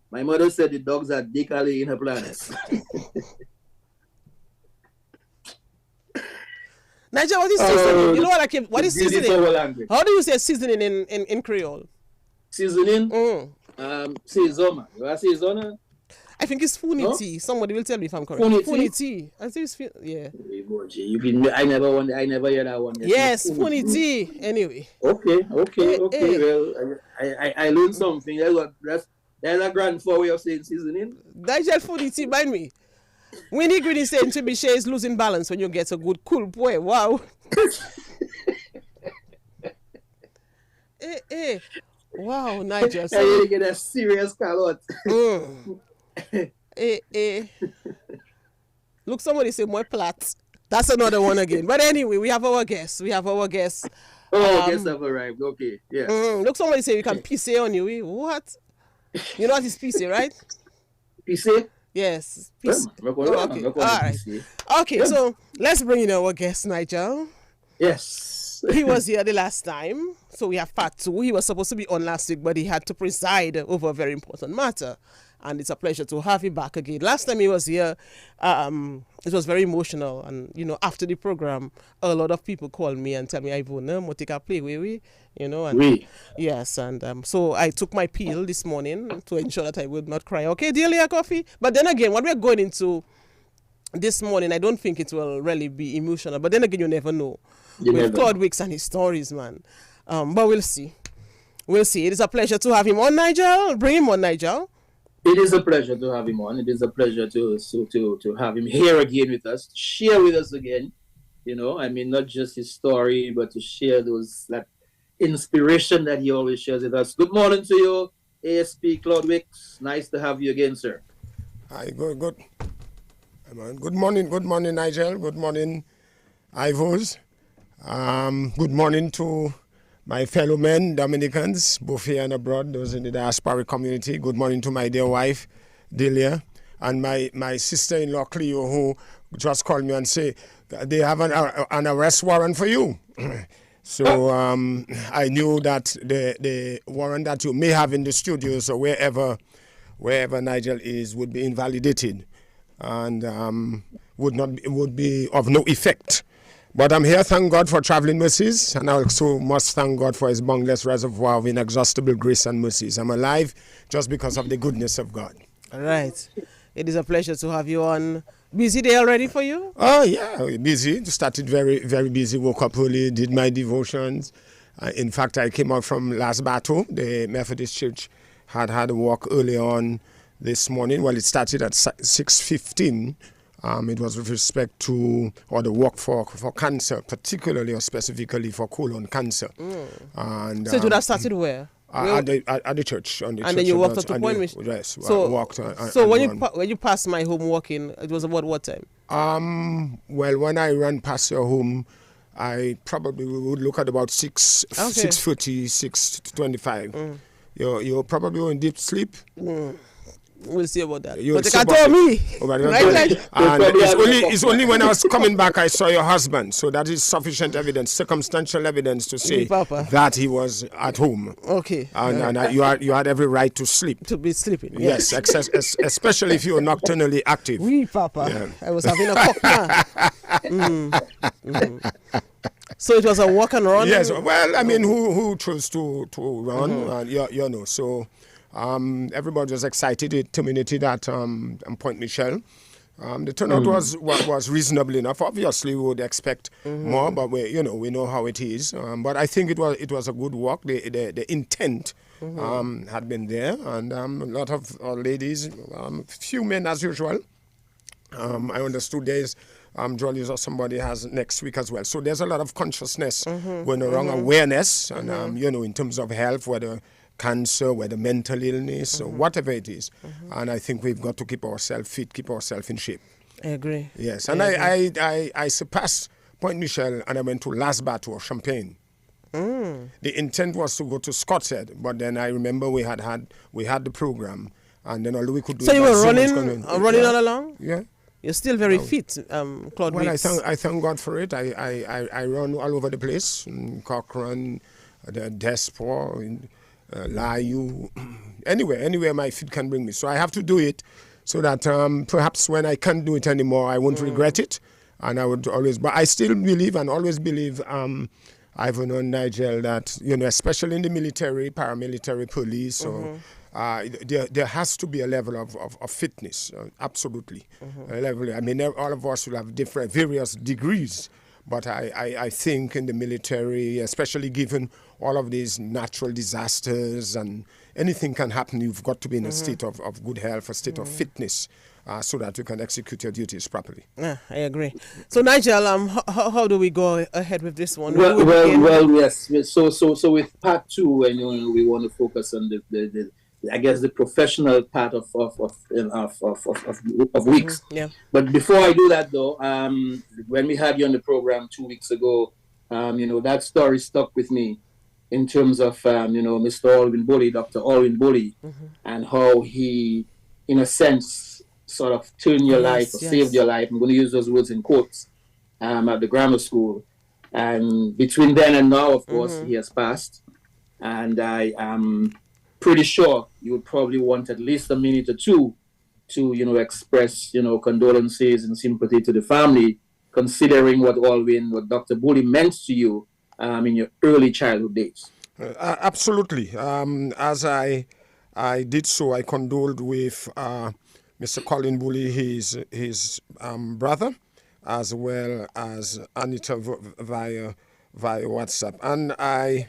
Speaker 2: my mother said the dogs are dickily in her plants.
Speaker 1: Nigel, what is seasoning? You know what is seasoning? How do you say seasoning in Creole?
Speaker 2: Seasoning? Sezoma. You want sezona?
Speaker 1: I think it's funity. No? Somebody will tell me if I'm correct. Funity. I think it's
Speaker 2: yeah. I never hear that one.
Speaker 1: Yes, funity. Anyway.
Speaker 2: Okay. Well, I learned something. That's There's a grand four way of saying seasoning.
Speaker 1: Nigel food eats it by me. Winnie Green is saying Trebuchet is losing balance when you get a good cool boy. Wow. Wow, Nigel.
Speaker 2: So you get a serious call out.
Speaker 1: Look, somebody say more plat. That's another one again. But anyway, we have our guests. Guests
Speaker 2: have arrived. Okay, yeah.
Speaker 1: Look, somebody say we can PC on you. What? You know what is PC, right?
Speaker 2: PC?
Speaker 1: Yes. PC. Okay. All right. Okay,
Speaker 2: Yeah.
Speaker 1: so let's bring in our guest, Nigel.
Speaker 2: Yes.
Speaker 1: He was here the last time, so we have part 2. He was supposed to be on last week, but he had to preside over a very important matter. And it's a pleasure to have him back again. Last time he was here, it was very emotional. And, you know, after the program, a lot of people called me and tell me, Ivona, Motika play, we, you know. And
Speaker 2: Oui.
Speaker 1: yes, and so I took my pill this morning to ensure that I would not cry. Okay, dear Coffee. But then again, what we're going into this morning, I don't think it will really be emotional. But then again, you never know. With Claude Wicks and his stories, man. But we'll see. We'll see. It is a pleasure to have him on, Nigel. Bring him on, Nigel.
Speaker 2: It is a pleasure to have him on. It is a pleasure to have him here again with us, share with us again. You know, I mean, not just his story, but to share that inspiration that he always shares with us. Good morning to you, ASP Claude Wicks. Nice to have you again, sir.
Speaker 6: Hi, good. Good morning, Nigel. Good morning, Ivos. Good morning to my fellow men, Dominicans, both here and abroad, those in the diasporic community. Good morning to my dear wife, Delia, and my sister-in-law, Cleo, who just called me and say they have an arrest warrant for you. So I knew that the warrant that you may have in the studios or wherever Nigel is would be invalidated and would be of no effect. But I'm here, thank God for traveling mercies, and I also must thank God for his boundless reservoir of inexhaustible grace and mercies. I'm alive just because of the goodness of God.
Speaker 1: All right. It is a pleasure to have you on. Busy day already for you?
Speaker 6: Oh, yeah, busy. Started very, very busy. Woke up early, did my devotions. In fact, I came out from Las Bato. The Methodist Church had a walk early on this morning. Well, it started at 6:15. It was with respect to, or the work for cancer, particularly or specifically for colon cancer. And,
Speaker 1: so it would have started where?
Speaker 6: At the church.
Speaker 1: And then you walked up to Point Mission?
Speaker 6: Yes,
Speaker 1: so,
Speaker 6: I walked.
Speaker 1: So when you passed my home walking, it was about what time?
Speaker 6: Well, when I ran past your home, I probably would look at about 6:30, 6:25. You're probably in deep sleep.
Speaker 1: We'll see about that.
Speaker 6: You'll
Speaker 1: but they can't tell me.
Speaker 6: And it's only when I was coming back I saw your husband. So that is sufficient evidence, circumstantial evidence to say that he was at home.
Speaker 1: Okay.
Speaker 6: And you had every right to sleep.
Speaker 1: To be sleeping.
Speaker 6: Yes, especially if you were nocturnally active.
Speaker 1: Oui, Papa. Yeah. I was having a cocktail. So it was a walk and run?
Speaker 6: Yes. Well, I mean, who chose to run? You know, so... everybody was excited. It terminated at Point Michel. The turnout was reasonable enough. Obviously, we would expect more, but we know how it is. But I think it was a good walk. The intent had been there, and a lot of ladies, few men as usual. I understood there's Jollies or somebody has next week as well. So there's a lot of consciousness going around, awareness, and in terms of health, whether cancer, whether mental illness, or whatever it is. And I think we've got to keep ourselves fit, keep ourselves in shape.
Speaker 1: I agree.
Speaker 6: Yes, and I surpassed Point Michel and I went to Las Bato, Champagne. The intent was to go to Scott's Head, but then I remember we had the program, and then all we could do.
Speaker 1: So you were running all along?
Speaker 6: Yeah.
Speaker 1: You're still very fit, Claude Wicks.
Speaker 6: Well, I thank God for it. I run all over the place, Cochrane, the Desport, Layu, anywhere my feet can bring me. So I have to do it so that perhaps when I can't do it anymore, I won't regret it. And I would always, but I still believe and always believe, Ivan and Nigel, that, especially in the military, paramilitary, police, or there has to be a level of fitness, absolutely. A level, I mean, all of us will have various degrees, But I think in the military, especially given all of these natural disasters and anything can happen, you've got to be in a state of good health, a state of fitness, so that you can execute your duties properly.
Speaker 1: Yeah, I agree. So Nigel, how do we go ahead with this one?
Speaker 2: Well, yes. So with part 2, and we want to focus on the I guess the professional part of Weeks.
Speaker 1: Yeah.
Speaker 2: But before I do that, though, when we had you on the program 2 weeks ago, that story stuck with me in terms of Mr. Alwyn Bully, Dr. Alwyn Bully, and how he, in a sense, sort of turned your life or saved your life. I'm going to use those words in quotes at the grammar school. And between then and now, of course, he has passed. And I am pretty sure you would probably want at least a minute or two to, express, condolences and sympathy to the family, considering what Dr. Bully meant to you in your early childhood days.
Speaker 6: Absolutely. As I did so, I condoled with Mr. Colin Bully, his brother, as well as Anita via WhatsApp. And I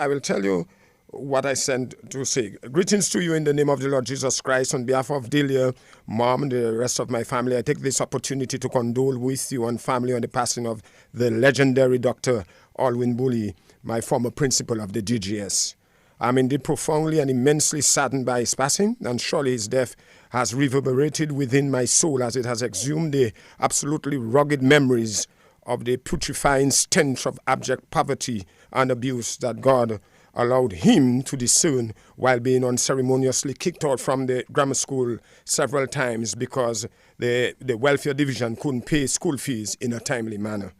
Speaker 6: will tell you what I sent to say. Greetings to you in the name of the Lord Jesus Christ. On behalf of Delia, Mom, and the rest of my family, I take this opportunity to condole with you and family on the passing of the legendary Dr. Alwyn Bully, my former principal of the DGS. I'm indeed profoundly and immensely saddened by his passing, and surely his death has reverberated within my soul as it has exhumed the absolutely rugged memories of the putrefying stench of abject poverty and abuse that God allowed him to discern while being unceremoniously kicked out from the grammar school several times because the welfare division couldn't pay school fees in a timely manner.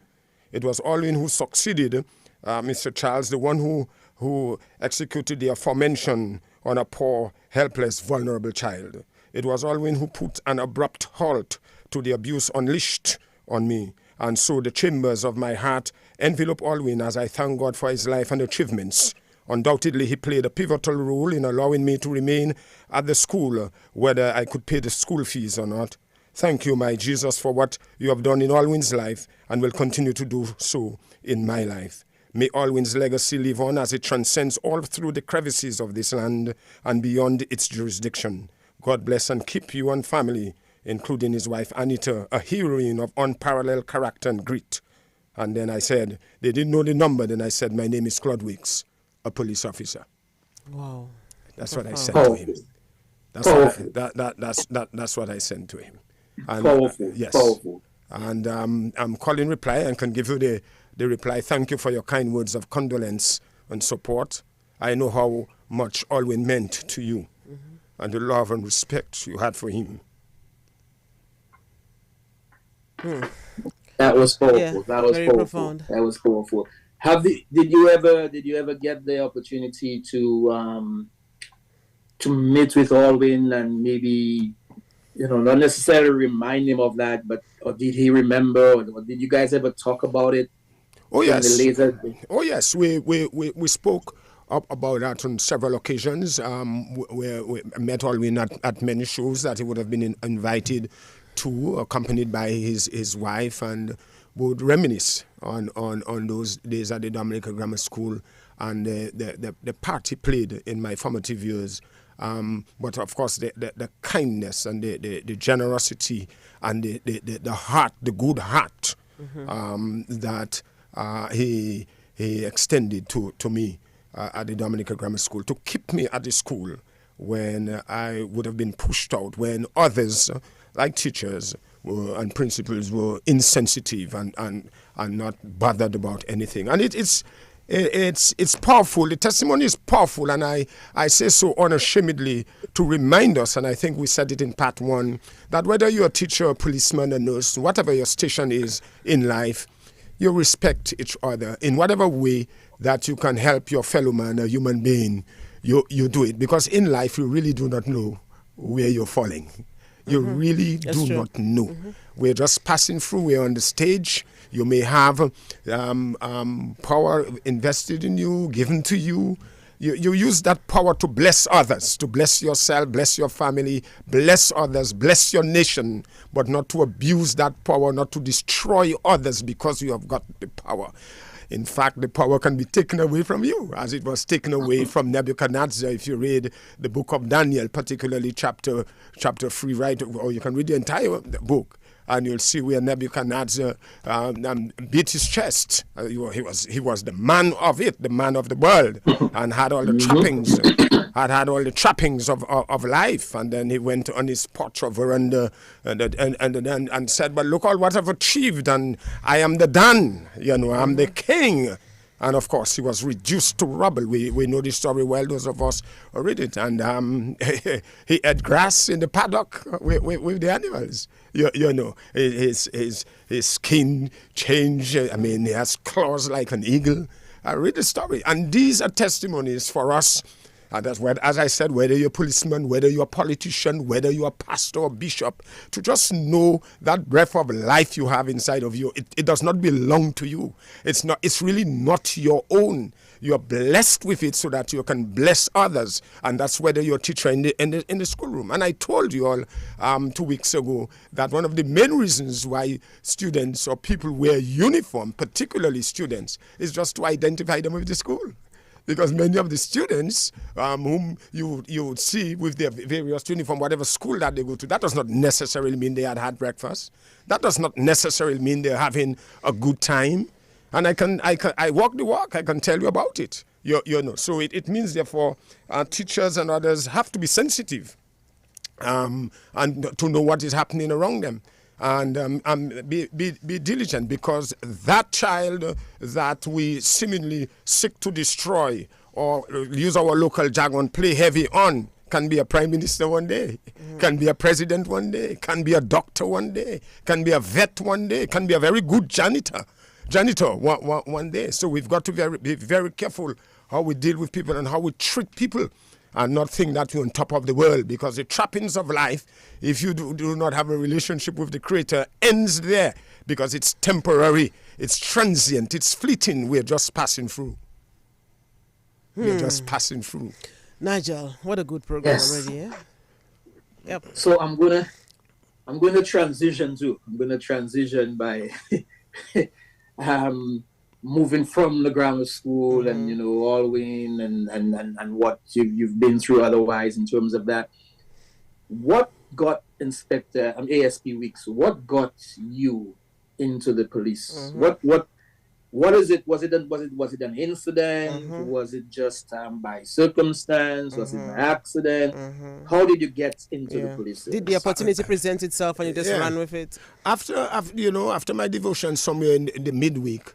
Speaker 6: It was Alwyn who succeeded, Mr. Charles, the one who executed the aforementioned on a poor, helpless, vulnerable child. It was Alwyn who put an abrupt halt to the abuse unleashed on me. And so the chambers of my heart envelop Alwyn as I thank God for his life and achievements. Undoubtedly, he played a pivotal role in allowing me to remain at the school, whether I could pay the school fees or not. Thank you, my Jesus, for what you have done in Alwyn's life and will continue to do so in my life. May Alwyn's legacy live on as it transcends all through the crevices of this land and beyond its jurisdiction. God bless and keep you and family, including his wife Anita, a heroine of unparalleled character and grit. And then I said, they didn't know the number, then I said, my name is Claude Weeks, a police officer.
Speaker 1: Wow.
Speaker 6: That's what I said to him. That's what I sent to him. And,
Speaker 2: powerful.
Speaker 6: Yes.
Speaker 2: Powerful.
Speaker 6: And I'm calling reply and can give you the reply. Thank you for your kind words of condolence and support. I know how much Alwyn meant to you and the love and respect you had for him.
Speaker 2: That was powerful.
Speaker 1: Yeah,
Speaker 2: that was
Speaker 1: very
Speaker 2: powerful.
Speaker 1: profound.
Speaker 2: That was powerful. Did you ever get the opportunity to meet with Alwyn and maybe, not necessarily remind him of that, or did he remember, or did you guys ever talk about it?
Speaker 6: Oh yes. We spoke about that on several occasions. Where we met Alwyn at many shows that he would have been invited to, accompanied by his wife, and would reminisce on those days at the Dominica Grammar School and the part he played in my formative years. But of course, the kindness and the generosity and the heart, the good heart that he extended to me at the Dominica Grammar School, to keep me at the school when I would have been pushed out, when others, like teachers and principals, were insensitive and not bothered about anything. And it's powerful. The testimony is powerful, and I say so unashamedly to remind us, and I think we said it in part 1, that whether you're a teacher, a policeman, a nurse, whatever your station is in life, you respect each other in whatever way that you can help your fellow man, a human being. You do it, because in life you really do not know where you're falling. You really That's do true. Not know. We're just passing through. We're on the stage. You may have power invested in you, given to you, You use that power to bless others, to bless yourself, bless your family, bless others, bless your nation, but not to abuse that power, not to destroy others because you have got the power. In fact, the power can be taken away from you, as it was taken away from Nebuchadnezzar. If you read the book of Daniel, particularly chapter 3, right, or you can read the entire book, and you'll see where Nebuchadnezzar beat his chest. He was the man of it, the man of the world, and had all the trappings, had all the trappings of life. And then he went on his porch or veranda and said, "But look all what I've achieved, and I am the Don. I'm the king." And of course, he was reduced to rubble. We know the story well, those of us who read it. And he ate grass in the paddock with the animals. His skin changed. I mean, he has claws like an eagle. I read the story. And these are testimonies for us. That's what, as I said, whether you're a policeman, whether you're a politician, whether you're a pastor or bishop, to just know that breath of life you have inside of you, it does not belong to you. It's really not your own. You're blessed with it so that you can bless others, and that's whether you're a teacher in the schoolroom. And I told you all 2 weeks ago that one of the main reasons why students or people wear uniform, particularly students, is just to identify them with the school. Because many of the students whom you would see with their various uniform, whatever school that they go to, that does not necessarily mean they had breakfast. That does not necessarily mean they're having a good time. And I walk the walk. I can tell you about it. So it means, therefore, teachers and others have to be sensitive and to know what is happening around them. And be diligent, because that child that we seemingly seek to destroy, or use our local jargon, play heavy on, can be a prime minister one day, can be a president one day, can be a doctor one day, can be a vet one day, can be a very good janitor one day. So we've got to be very careful how we deal with people and how we treat people, and not think that you're on top of the world, because the trappings of life, if you do not have a relationship with the Creator, ends there, because it's temporary, it's transient, it's fleeting. We're just passing through. We're just passing through.
Speaker 1: Nigel, what a good program already, eh?
Speaker 2: Yep. So I'm gonna transition by moving from the grammar school and Alwyn and what you've been through otherwise in terms of that. What got Inspector ASP Weeks? What got you into the police? What is it? Was it an incident? Was it just by circumstance? Was it an accident? How did you get into the police?
Speaker 1: Did the opportunity present itself and you just ran with it?
Speaker 6: After my devotion somewhere in the midweek,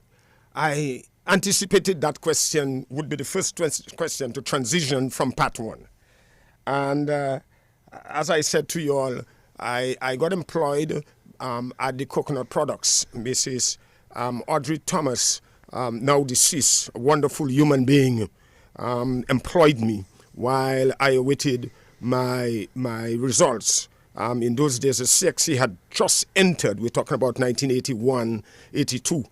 Speaker 6: I anticipated that question would be the first question to transition from part one. And as I said to you all, I got employed at the Coconut Products. Mrs. Audrey Thomas, now deceased, a wonderful human being, employed me while I awaited my results. In those days, the CXC had just entered. We're talking about 1981, 82.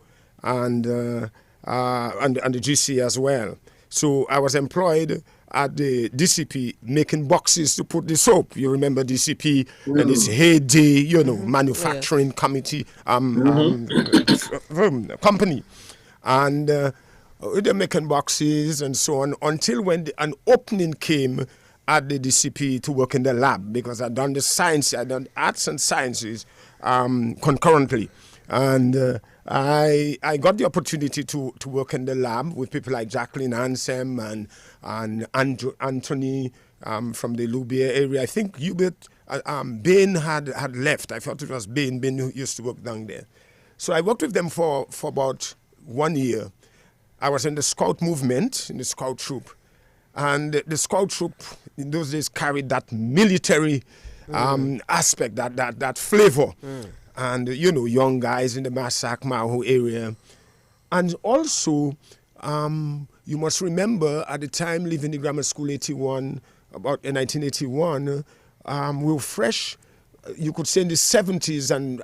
Speaker 6: And the GC as well. So I was employed at the DCP making boxes to put the soap. You remember DCP and its heyday, manufacturing committee company. And they're making boxes and so on, until when an opening came at the DCP to work in the lab, because I'd done I'd done arts and sciences concurrently. And I got the opportunity to work in the lab with people like Jacqueline Ansem and Andrew Anthony from the Loubier area. I think Hubert Bain had left. I thought it was Bain who used to work down there. So I worked with them for about 1 year. I was in the Scout movement, in the Scout troop. And the Scout troop in those days carried that military aspect, that flavor. And, young guys in the Massac, Maho area. And also, you must remember, at the time leaving the grammar school 81, about 1981, we were fresh you could say in the 70s, and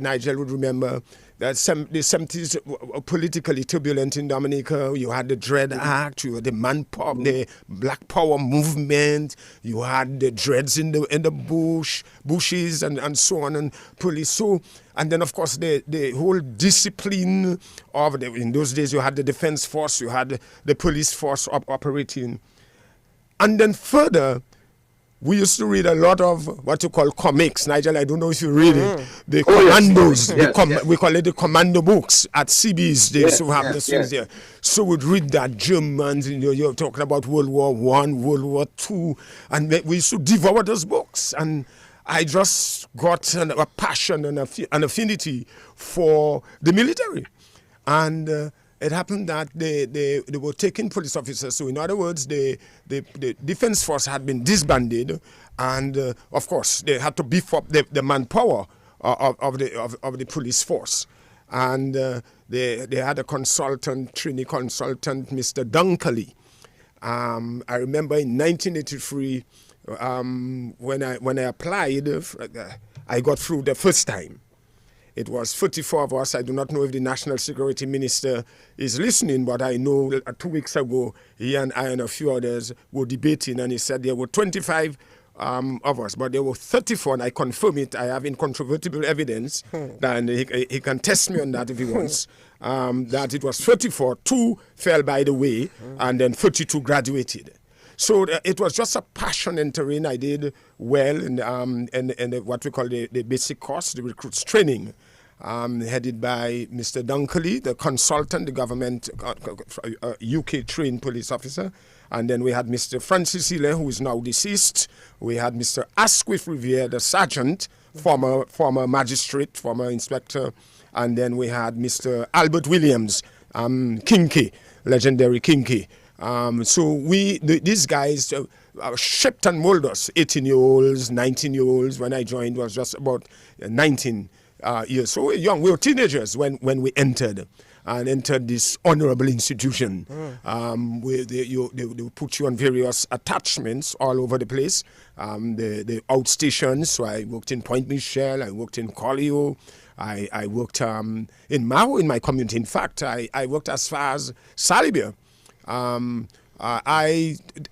Speaker 6: Nigel would remember that the 70s were politically turbulent in Dominica. You had the Dread Act, you had the Black Power movement, you had the dreads in the bushes and so on, and police. So, and then of course the whole discipline of in those days you had the defense force, you had the police force operating, and then further. We used to read a lot of what you call comics. Nigel, I don't know if you read it. The commandos.
Speaker 2: Yes.
Speaker 6: We call it the commando books at CBs. They used to have the things there. So we'd read that Germans, you're talking about World War I, World War II. And we used to devour those books. And I just got a passion and an affinity for the military. And it happened that they were taking police officers. So in other words, the defense force had been disbanded, and of course they had to beef up the manpower of the police force. And they had a trainee consultant, Mr. Dunkley. I remember in 1983 when I applied, I got through the first time. It was 44 of us. I do not know if the National Security Minister is listening, but I know 2 weeks ago, he and I and a few others were debating, and he said there were 25 of us, but there were 34, and I confirm it. I have incontrovertible evidence, and he can test me on that if he wants, that it was 34, 2 fell by the way, and then 32 graduated. So it was just a passion entering. I did well in what we call the basic course, the recruits training, headed by Mr. Dunkley, the consultant, the government UK trained police officer. And then we had Mr. Francis Hille, who is now deceased. We had Mr. Asquith Riviere, the sergeant, former magistrate, former inspector. And then we had Mr. Albert Williams, Kinky, legendary Kinky. So these guys shaped and molded us. 18-year-olds, 19-year-olds. When I joined, was just about 19 years. So we were young. We were teenagers when we entered this honorable institution. They put you on various attachments all over the place. The outstations. So I worked in Point Michel. I worked in Collio. I worked in Mao in my community. In fact, I worked as far as Salibia.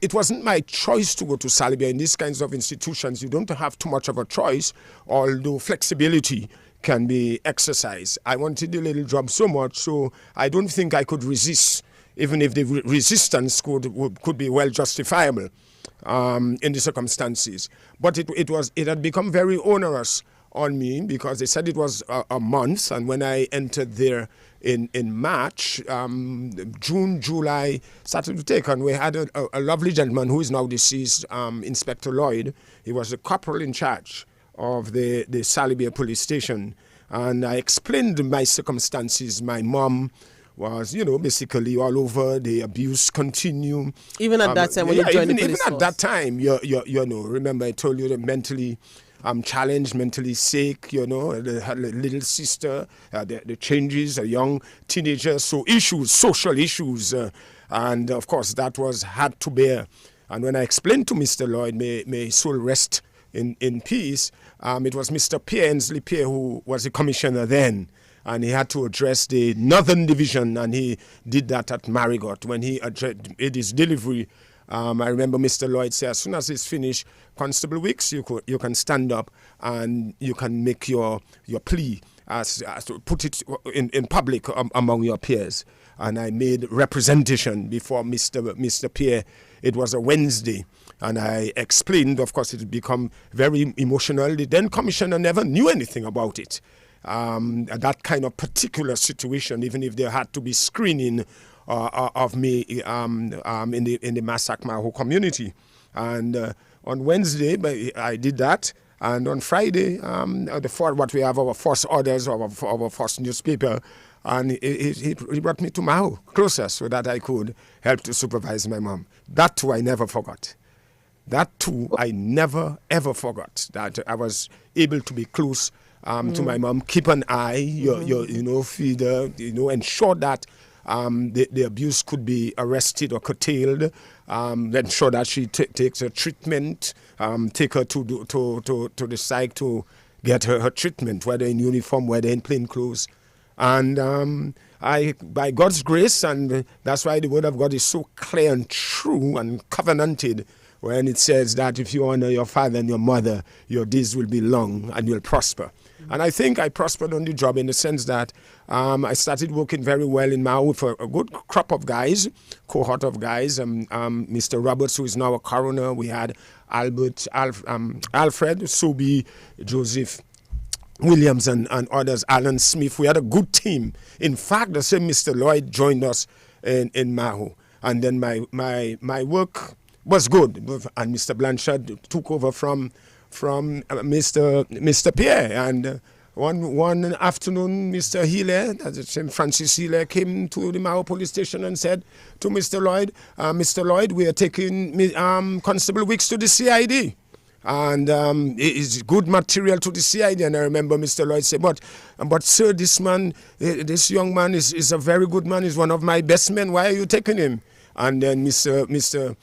Speaker 6: It wasn't my choice to go to Salibia. In these kinds of institutions, you don't have too much of a choice, although flexibility can be exercised. I wanted the little job so much, so I don't think I could resist, even if the resistance could be well justifiable in the circumstances. But it had become very onerous on me because they said it was a month, and when I entered there in March, June, July started to take, and we had a lovely gentleman who is now deceased, Inspector Lloyd. He was the corporal in charge of the Salibia police station, and I explained my circumstances. My mom was, basically all over. The abuse continued.
Speaker 1: Even at that time when you joined the police
Speaker 6: force? Even at that time, remember I told you that mentally challenged, mentally sick, the little sister, the changes, a young teenager, so social issues, and of course that was hard to bear. And when I explained to Mr. Lloyd, may his soul rest in peace, it was Mr. Pierre Ensley Pierre who was the commissioner then, and he had to address the Northern Division, and he did that at Marigot. When he did his delivery, I remember Mr. Lloyd said, as soon as it's finished, Constable Wicks, you can stand up and you can make your plea as to put it in public among your peers. And I made representation before Mr. Pierre. It was a Wednesday, and I explained. Of course, it had become very emotional. The then commissioner never knew anything about it. That kind of particular situation, even if there had to be screening of me in the Massac-Maho community. And on Wednesday, I did that. And on Friday, what we have our first orders of our first newspaper, and he brought me to Maho, closer, so that I could help to supervise my mom. That too, I never forgot. That too, I never, ever forgot, that I was able to be close to my mom, keep an eye, feed her, ensure that the abuse could be arrested or curtailed. Ensure that she takes her treatment. Take her to the psych to get her treatment, whether in uniform, whether in plain clothes. And by God's grace, and that's why the word of God is so clear and true and covenanted, when it says that if you honor your father and your mother, your days will be long and you'll prosper. And I think I prospered on the job in the sense that I started working very well in Mao with a good crop of guys, cohort of guys. Mr. Roberts, who is now a coroner. We had Alfred, Subi, Joseph Williams, and others, Alan Smith. We had a good team. In fact, the same Mr. Lloyd joined us in Maho. And then my work was good. And Mr. Blanchard took over from Mr. Pierre. And one afternoon, Mr. Healy, that's the same Francis Healy, came to the Maho police station and said to Mr. Lloyd, we are taking Constable Wicks to the CID. And it's good material to the CID. And I remember Mr. Lloyd said, but sir, this young man is a very good man. He's one of my best men. Why are you taking him? And then Mr.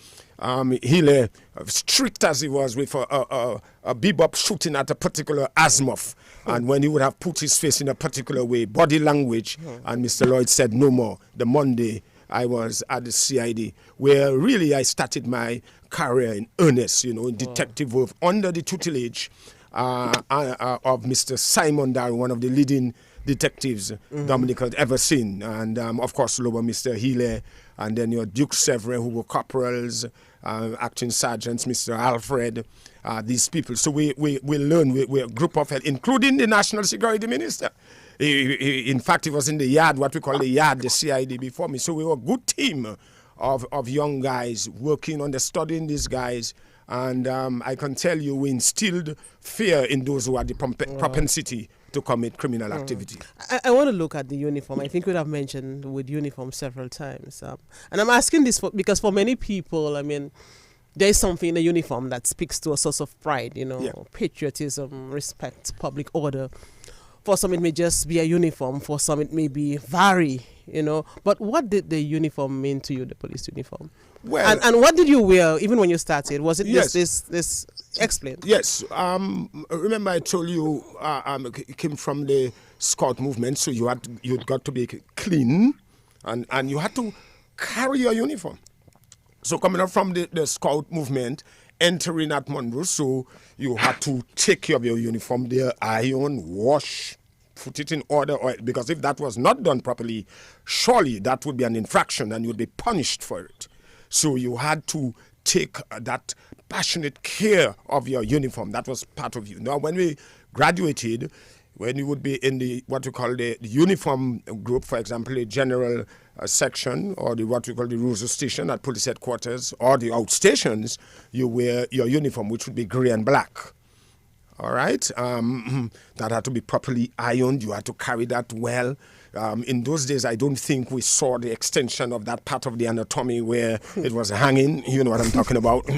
Speaker 6: Healy, strict as he was with a bebop shooting at a particular azimuth, and when he would have put his face in a particular way, body language, and Mr. Lloyd said no more. The Monday I was at the CID, where really I started my career in earnest, in detective work, under the tutelage of Mr. Simon Darwin, one of the leading detectives Dominic had ever seen, and of course lower Mr. Healy, and then your Duke Severin, who were corporals, acting sergeants, Mr. Alfred, these people. So we learn, we're a group of help, including the National Security Minister. In fact, he was in the yard, what we call the yard, the CID before me. So we were a good team of young guys working on studying these guys. And I can tell you, we instilled fear in those who had the propensity to commit criminal activity.
Speaker 1: I want to look at the uniform. I think we have mentioned with uniform several times. And I'm asking this because for many people, I mean, there's something in the uniform that speaks to a source of pride, patriotism, respect, public order. For some, it may just be a uniform. For some, it may be vary, But what did the uniform mean to you, the police uniform? Well, and what did you wear even when you started? Was it this explain?
Speaker 6: Yes. Remember I told you it came from the Scout movement, so you'd got to be clean, and you had to carry your uniform. So coming up from the Scout movement, entering at Monroe, so you had to take care of your uniform there, iron, wash, put it in order, because if that was not done properly, surely that would be an infraction and you'd be punished for it. So you had to take that passionate care of your uniform. That was part of you. Now, when we graduated, when you would be in what we call the uniform group, for example, a general section, or what we call the Rosa station at police headquarters, or the outstations, you wear your uniform, which would be gray and black. All right? That had to be properly ironed. You had to carry that well. In those days, I don't think we saw the extension of that part of the anatomy where it was hanging. You know what I'm talking about.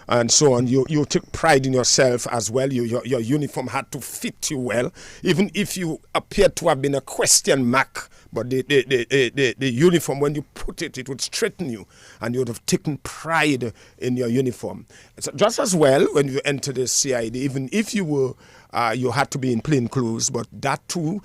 Speaker 6: And so on. You took pride in yourself as well. Your uniform had to fit you well. Even if you appeared to have been a question mark, but the uniform, when you put it, it would straighten you. And you would have taken pride in your uniform. So just as well, when you enter the CID, even if you were you had to be in plain clothes, but that too,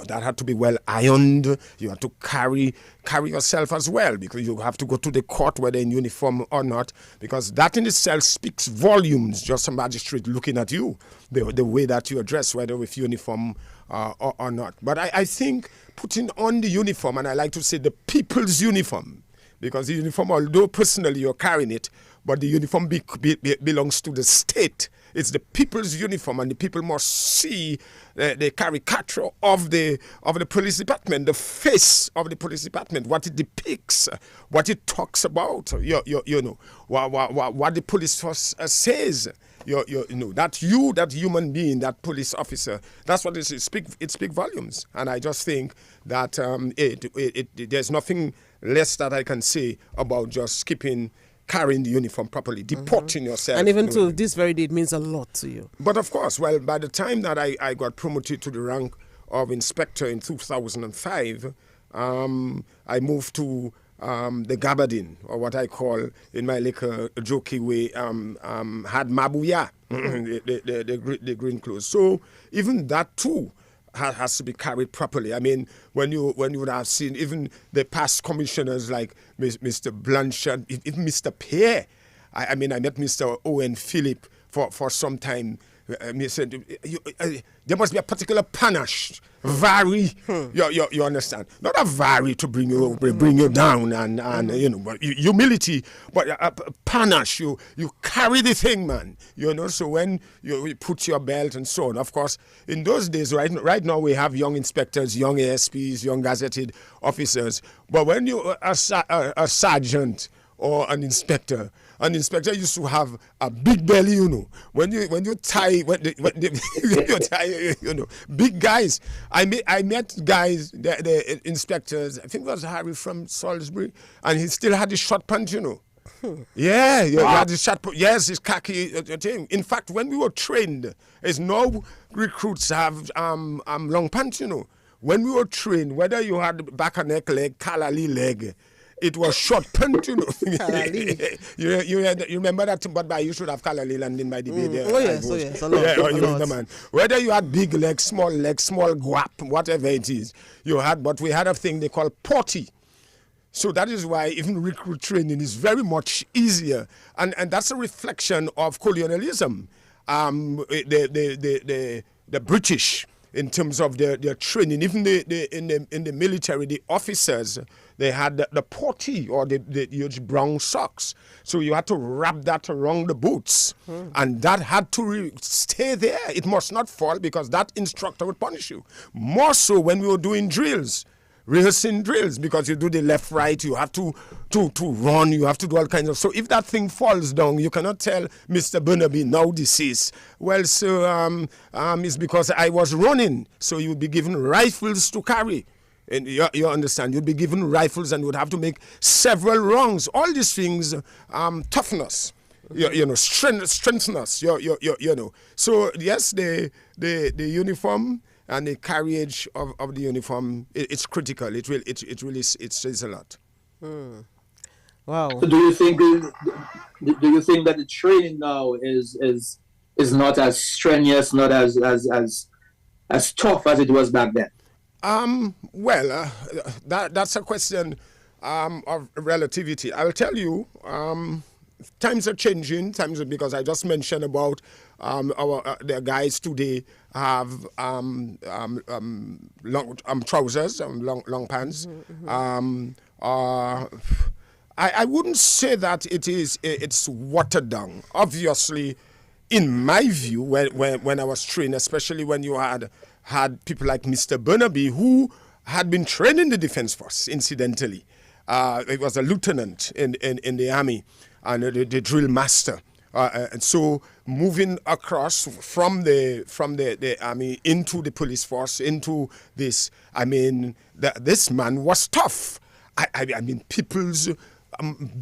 Speaker 6: that had to be well ironed. You had to carry yourself as well, because you have to go to the court whether in uniform or not, because that in itself speaks volumes. Just a magistrate looking at you, the way that you dress, whether with uniform or not. But I think putting on the uniform, and I like to say the people's uniform, because the uniform, although personally you're carrying it, but the uniform belongs to the state. It's the people's uniform, and the people must see the caricature of the police department, the face of the police department, what it depicts, what it talks about. What the police force says. That human being, that police officer, that's what it speaks volumes. And I just think that there's nothing less that I can say about just carrying the uniform properly, deporting yourself.
Speaker 1: And even to this very day, it means a lot to you.
Speaker 6: But of course, well, by the time that I got promoted to the rank of inspector in 2005, I moved to the Gabardine, or what I call in my little jokey way, had Mabuya, the green clothes. So even that too has to be carried properly. I mean, when you would have seen even the past commissioners like Mr. Blanchard, even Mr. Pierre. I mean, I met Mr. Owen Philip for some time. He said, there must be a particular panache, vary. You understand? Not a vary to bring you down and humility, but a panache. You carry the thing, man. So when you put your belt and so on. Of course, in those days, right now we have young inspectors, young ASPs, young gazetted officers. But when you a sergeant or an inspector used to have a big belly, When you tie, you tie, big guys. I met guys, the inspectors. I think it was Harry from Salisbury, and he still had his short pants, Yeah, he had his short pants. Yes, his khaki thing. In fact, when we were trained, as no recruits have long pants, When we were trained, whether you had back and neck leg, Kalali leg, it was short pant, you remember that, but you should have Kalali landing by the bay there.
Speaker 1: Oh yes, a lot.
Speaker 6: Remember, man. Whether you had big legs, small guap, whatever it is, you had, but we had a thing they call potty. So that is why even recruit training is very much easier. And that's a reflection of colonialism. The British, in terms of their training, even in the military, the officers, they had the potty or the huge brown socks. So you had to wrap that around the boots. And that had to stay there. It must not fall because that instructor would punish you. More so when we were doing drills, rehearsing drills, because you do the left, right, you have to run, you have to do all kinds of. So if that thing falls down, you cannot tell Mr. Burnaby, now deceased, well, sir, it's because I was running. So you would be given rifles to carry. And you understand, you'd be given rifles and you would have to make several rounds. All these things toughen us, strengthen us, So yes, the uniform and the carriage of the uniform, it's critical. It really says a lot.
Speaker 1: Wow.
Speaker 2: So do you think that the training now is not as strenuous, not as tough as it was back then?
Speaker 6: That's a question of relativity. I'll tell you, times are changing. Because I just mentioned about the guys today have long trousers, long pants. I wouldn't say that it's watered down. Obviously, in my view, when I was trained, especially when you had people like Mr. Burnaby, who had been trained in the Defense Force, incidentally. He was a lieutenant in the army and the drill master. And so moving across from the army into the police force, into this, this man was tough. I mean, people's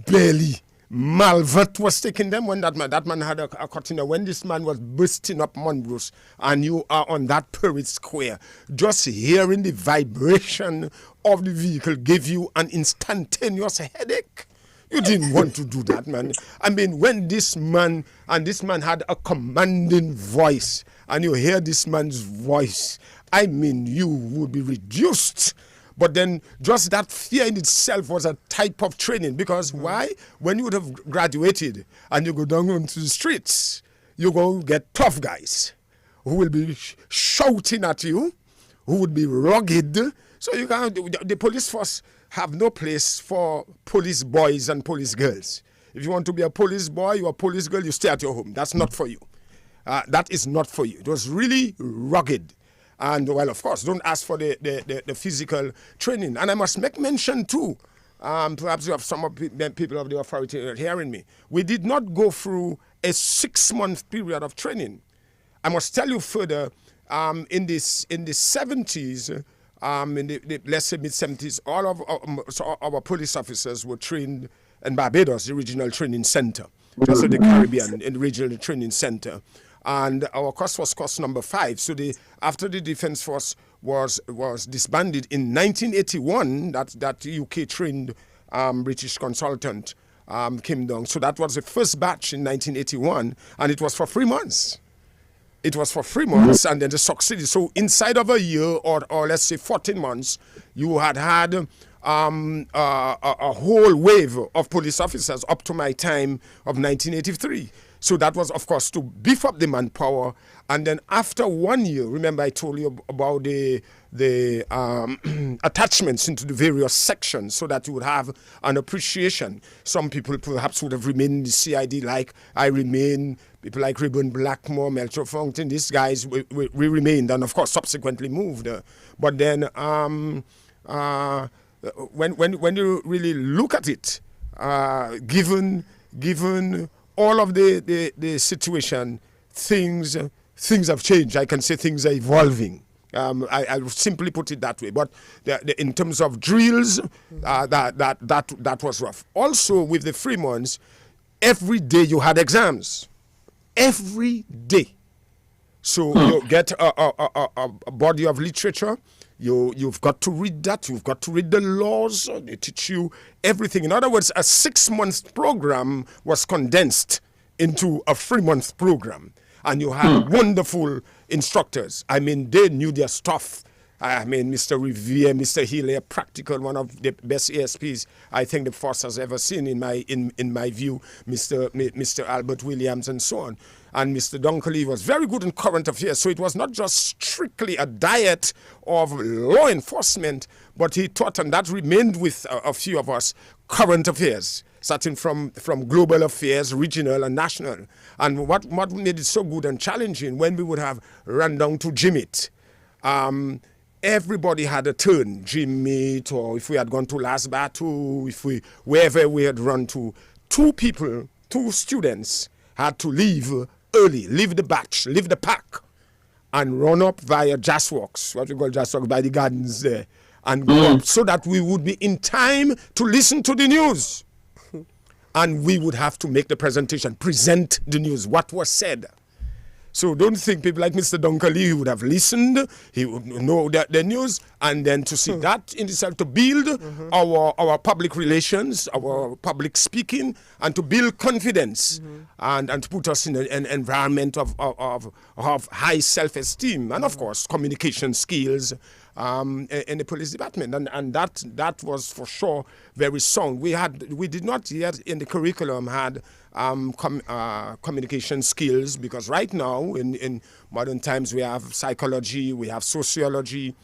Speaker 6: belly, malvert was taking them when that man had a cutting. When this man was bursting up Monbrose and you are on that parade square, just hearing the vibration of the vehicle gave you an instantaneous headache. You didn't want to do that, man. I mean, when this man had a commanding voice, and you hear this man's voice, I mean, you would be reduced. But then just that fear in itself was a type of training. Because why? When you would have graduated and you go down onto the streets, you're going to get tough guys who will be shouting at you, who would be rugged. So the police force have no place for police boys and police girls. If you want to be a police boy or a police girl, you stay at your home. That's not for you. That is not for you. It was really rugged. And, well, of course, don't ask for the physical training. And I must make mention, too, perhaps you have some people of the authority hearing me. We did not go through a 6-month period of training. I must tell you further, in the 70s, in the let's say mid-70s, all of our police officers were trained in Barbados, the regional training center, just in the Caribbean, in the regional training center. And our course was course number 5. So after the Defense Force was disbanded in 1981. That UK trained British consultant came down. So that was the first batch in 1981, and it was for 3 months. It was for 3 months, and then they succeeded. So inside of a year, or let's say 14 months, you had a whole wave of police officers up to my time of 1983. So that was, of course, to beef up the manpower. And then after 1 year, remember I told you about the attachments into the various sections so that you would have an appreciation. Some people perhaps would have remained in the CID like I remain. People like Rayburn Blackmore, Melchior Fountain, these guys, we remained and, of course, subsequently moved. But then when you really look at it, given all of the situation, things have changed. I can say things are evolving. I simply put it that way. But in terms of drills, that was rough. Also, with the 3 months, every day you had exams. Every day. So you get a body of literature. You've got to read that. You've got to read the laws. They teach you everything. In other words, a 6-month program was condensed into a 3-month program. And you had wonderful instructors. I mean, they knew their stuff. I mean, Mr. Revere, Mr. Healy, practical, one of the best ASPs I think the force has ever seen in my view, Mr. Albert Williams and so on. And Mr. Dunkley was very good in current affairs. So it was not just strictly a diet of law enforcement, but he taught, and that remained with a few of us, current affairs, starting from global affairs, regional and national. And what made it so good and challenging, when we would have run down to Jimit, everybody had a turn, Jimit, or if we had gone to Las Batu, wherever we had run to, two students had to leave early, leave the batch, leave the pack, and run up via Jasworks, what we call Jasworks, by the gardens there, and go up so that we would be in time to listen to the news. And we would have to make the presentation, present the news, what was said. So don't think people like Mr. Dunkley, he would have listened, he would know the news, and then to see that in itself, to build our public relations, our public speaking, and to build confidence, and to put us in an environment of high self-esteem, and of course, communication skills in the police department. And that was for sure very sound. We did not yet in the curriculum had communication skills, because right now in modern times we have psychology, we have sociology,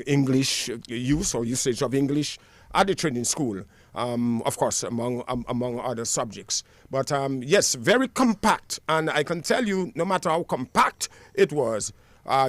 Speaker 6: English use or usage of English at the training school, of course, among other subjects. But yes, very compact, and I can tell you, no matter how compact it was,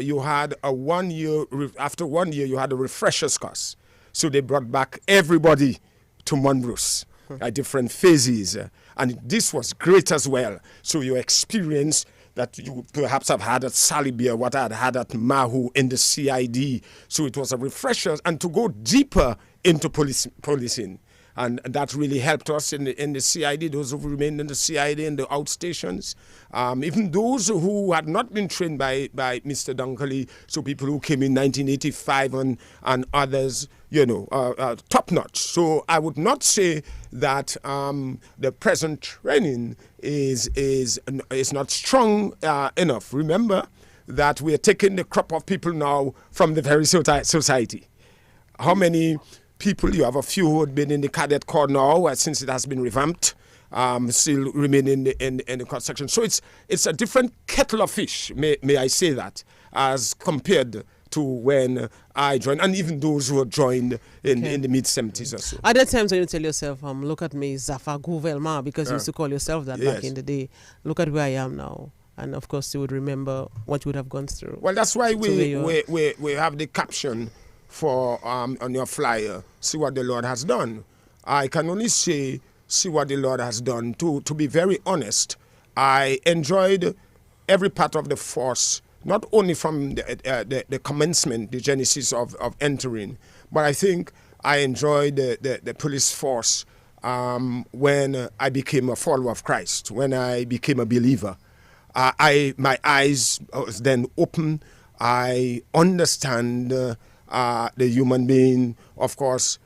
Speaker 6: you had a 1 year, after 1 year you had a refresher's course. So they brought back everybody to Monbrose at different phases. And this was great as well. So your experience that you perhaps have had at Salibia, what I had at Mahu in the CID. So it was a refresher, and to go deeper into policing. And that really helped us in the CID, those who remained in the CID and the outstations. Even those who had not been trained by Mr. Dunkley, so people who came in 1985 and others, top notch. So I would not say that the present training is not strong enough. Remember that we are taking the crop of people now from the very society. How many people? You have a few who had been in the cadet corps now since it has been revamped, still remain in the cross section. So it's a different kettle of fish, may I say that, as compared to when I joined, and even those who had joined in the mid-70s or so.
Speaker 1: At that times when you tell yourself, look at me, Zafar Gouvelma, because you used to call yourself that back in the day, look at where I am now. And of course you would remember what you would have gone through.
Speaker 6: Well, that's why we have the caption for on your flyer, see what the Lord has done. I can only say, see what the Lord has done. To be very honest, I enjoyed every part of the force, not only from the commencement, the genesis of entering, but I think I enjoyed the police force when I became a follower of Christ, when I became a believer. My eyes was then open. I understand the human being. Of course,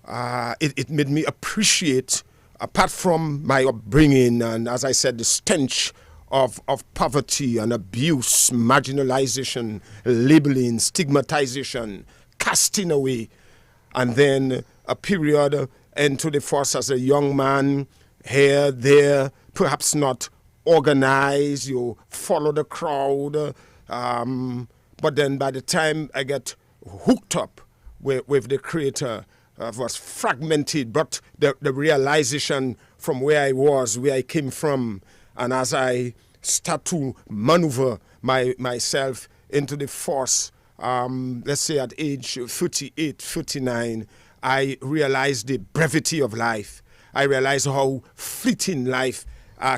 Speaker 6: it made me appreciate, apart from my upbringing and, as I said, the stench of poverty and abuse, marginalization, labeling, stigmatization, casting away, and then a period into the force as a young man, here, there, perhaps not organized, you follow the crowd, but then by the time I get hooked up with the Creator, was fragmented, but the realization from where I was, where I came from, and as I start to maneuver myself into the force, let's say at age 38, 39, I realized the brevity of life. I realized how fleeting life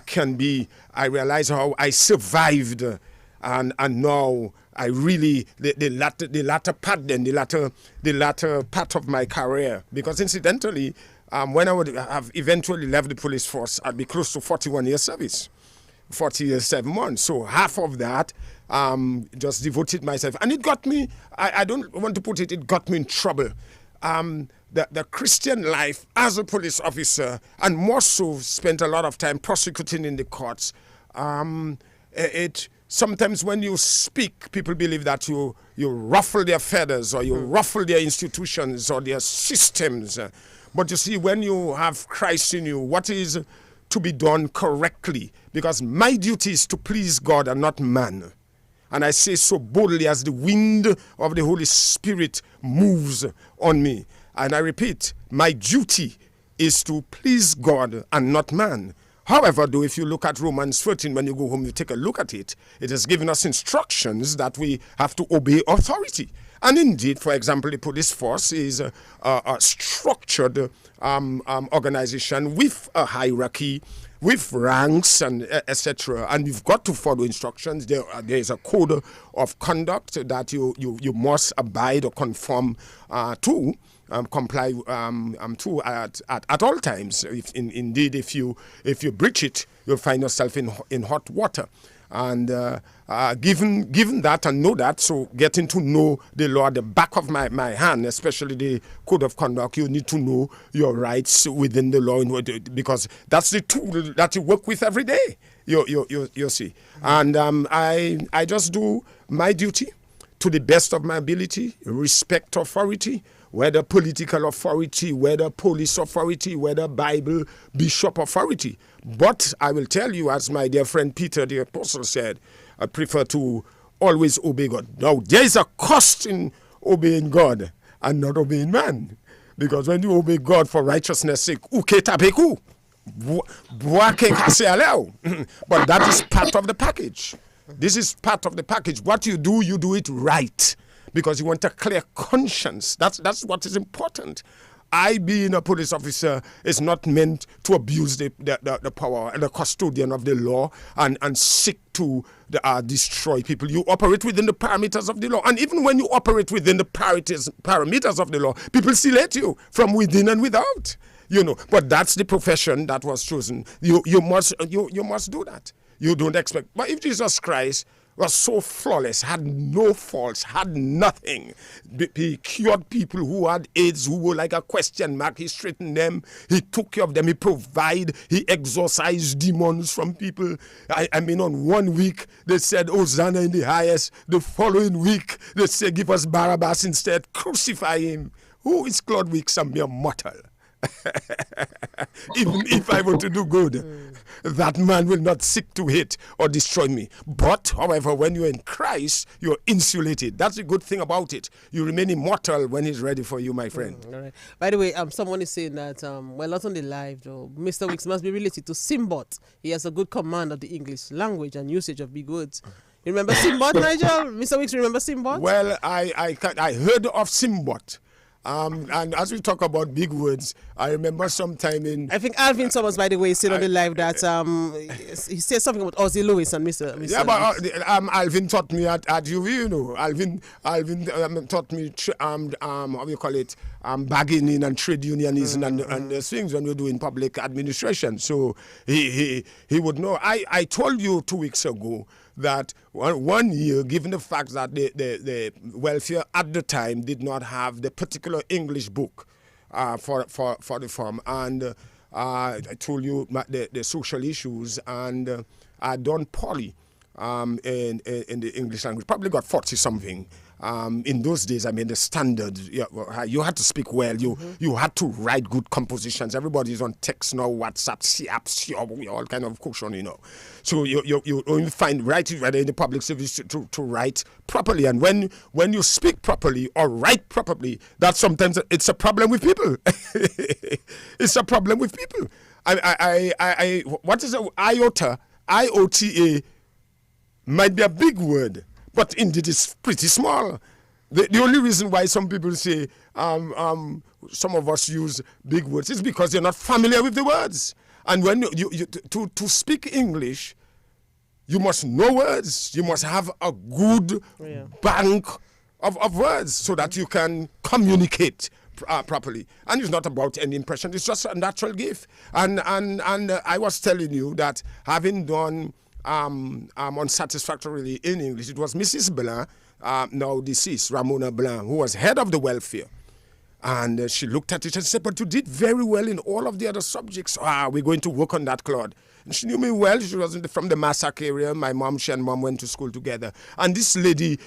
Speaker 6: can be. I realized how I survived, and now I really the latter part part of my career, because incidentally, when I would have eventually left the police force, I'd be close to 41 years service, 40 years 7 months. So half of that just devoted myself, and it got me. I don't want to put it. It got me in trouble. The Christian life as a police officer, and more so spent a lot of time prosecuting in the courts. Sometimes when you speak, people believe that you ruffle their feathers, or you ruffle their institutions or their systems. But you see, when you have Christ in you, what is to be done correctly? Because my duty is to please God and not man. And I say so boldly as the wind of the Holy Spirit moves on me. And I repeat, my duty is to please God and not man. However, though, if you look at Romans 13, when you go home, you take a look at it, it has given us instructions that we have to obey authority. And indeed, for example, the police force is a structured organization with a hierarchy, with ranks and etc. And you've got to follow instructions. There is a code of conduct that you must abide or conform to. Comply to at all times. Indeed, if you breach it, you'll find yourself in hot water. And given that and know that, so getting to know the law at the back of my hand, especially the code of conduct, you need to know your rights within the law, because that's the tool that you work with every day. You see, and I just do my duty to the best of my ability, respect authority, whether political authority, whether police authority, whether Bible, bishop authority. But I will tell you, as my dear friend Peter the Apostle said, I prefer to always obey God. Now, there is a cost in obeying God and not obeying man. Because when you obey God for righteousness' sake, but that is part of the package. This is part of the package. What you do it right. Because you want a clear conscience. That's what is important. I, being a police officer, is not meant to abuse the power and the custodian of the law and seek to destroy people. You operate within the parameters of the law. And even when you operate within the parameters of the law, people still hate you from within and without. But that's the profession that was chosen. You must do that. You don't expect. But if Jesus Christ was so flawless, had no faults, had nothing. He cured people who had AIDS, who were like a question mark. He straightened them. He took care of them. He provided. He exorcised demons from people. I mean, on one week, they said, Hosanna in the highest. The following week, they said, give us Barabbas instead. Crucify him. Who is Claude Weeks? A mere mortal. Even if I were to do good, that man will not seek to hate or destroy me. But, however, when you're in Christ, you're insulated. That's the good thing about it. You remain immortal when he's ready for you, my friend. All right.
Speaker 1: By the way, someone is saying that, not on the live, though, Mr. Weeks must be related to Simbot. He has a good command of the English language and usage of big words. You remember Simbot, Nigel? Mr. Weeks, remember Simbot?
Speaker 6: Well, I heard of Simbot. And as we talk about big words, I remember sometime in...
Speaker 1: I think Alvin Thomas, by the way, said on the live that he said something about Ozzy Lewis and Mr.
Speaker 6: Yeah, but Alvin taught me at UV, you know. Alvin taught me, how do you call it, bargaining and trade unionism and the things when you're doing public administration. So he would know. I told you 2 weeks ago that 1 year, given the fact that the welfare at the time did not have the particular English book for the firm, and I told you the social issues, and I'd done poly in the English language, probably got 40 something. In those days, I mean, the standard, you had to speak well, you had to write good compositions. Everybody's on text now, WhatsApp, SIAP, all kind of cushion, you know. So you only find writing rather in the public service to write properly. And when you speak properly or write properly, that sometimes it's a problem with people. It's a problem with people. What is IOTA? IOTA might be a big word, but indeed it's pretty small. The only reason why some people say some of us use big words is because they're not familiar with the words. And when to speak English, you must know words. You must have a good bank of words so that you can communicate properly. And it's not about any impression. It's just a natural gift. And I was telling you that having done unsatisfactorily in English, it was Mrs. Blanc, now deceased, Ramona Blanc, who was head of the welfare. And she looked at it and said, but you did very well in all of the other subjects. We're going to work on that, Claude. And she knew me well. She was from the Massac area. She and mom went to school together. And this lady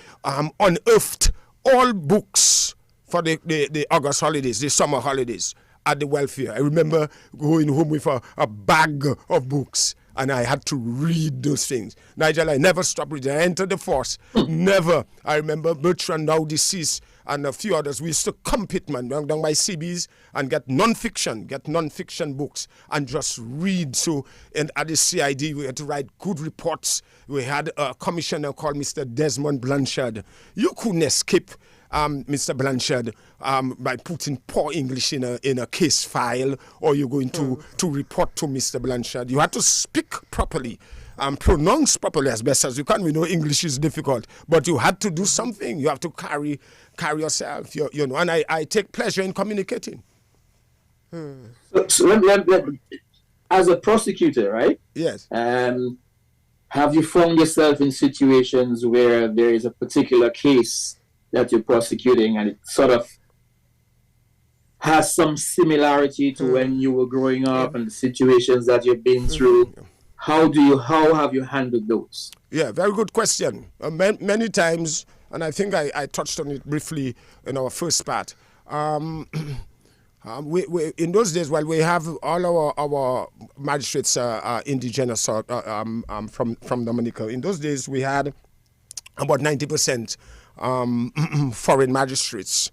Speaker 6: unearthed all books for the August holidays, the summer holidays at the welfare. I remember going home with a bag of books. And I had to read those things. Nigel, I never stopped reading. I entered the force. Never. I remember Bertrand, now deceased, and a few others. We used to compete, man, down by CBs and get non-fiction books and just read. So, and at the CID, we had to write good reports. We had a commissioner called Mr. Desmond Blanchard. You couldn't escape Mr. Blanchard by putting poor English in a case file, or you're going to report to Mr. Blanchard. You had to speak properly, pronounce properly as best as you can. We know English is difficult, but you had to do something. You have to carry yourself, you know. And I take pleasure in communicating.
Speaker 2: So as a prosecutor, right?
Speaker 6: Yes.
Speaker 2: Have you found yourself in situations where there is a particular case that you're prosecuting and it sort of has some similarity to when you were growing up and the situations that you've been through? How have you handled those?
Speaker 6: Yeah, very good question. Many times, and I think I touched on it briefly in our first part. We in those days, while we have all our magistrates indigenous from Dominica, in those days we had about 90% foreign magistrates,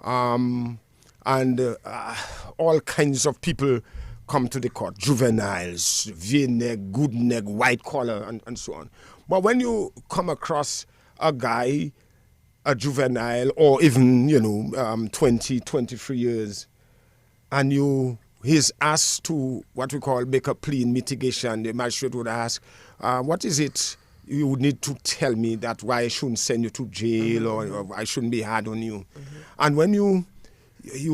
Speaker 6: and all kinds of people come to the court, juveniles, V-neck, good neck, white collar, and so on. But when you come across a guy, a juvenile, or even, 20, 23 years, and he's asked to, what we call, make a plea in mitigation, the magistrate would ask, what is it you would need to tell me that why I shouldn't send you to jail, or I shouldn't be hard on you? And when you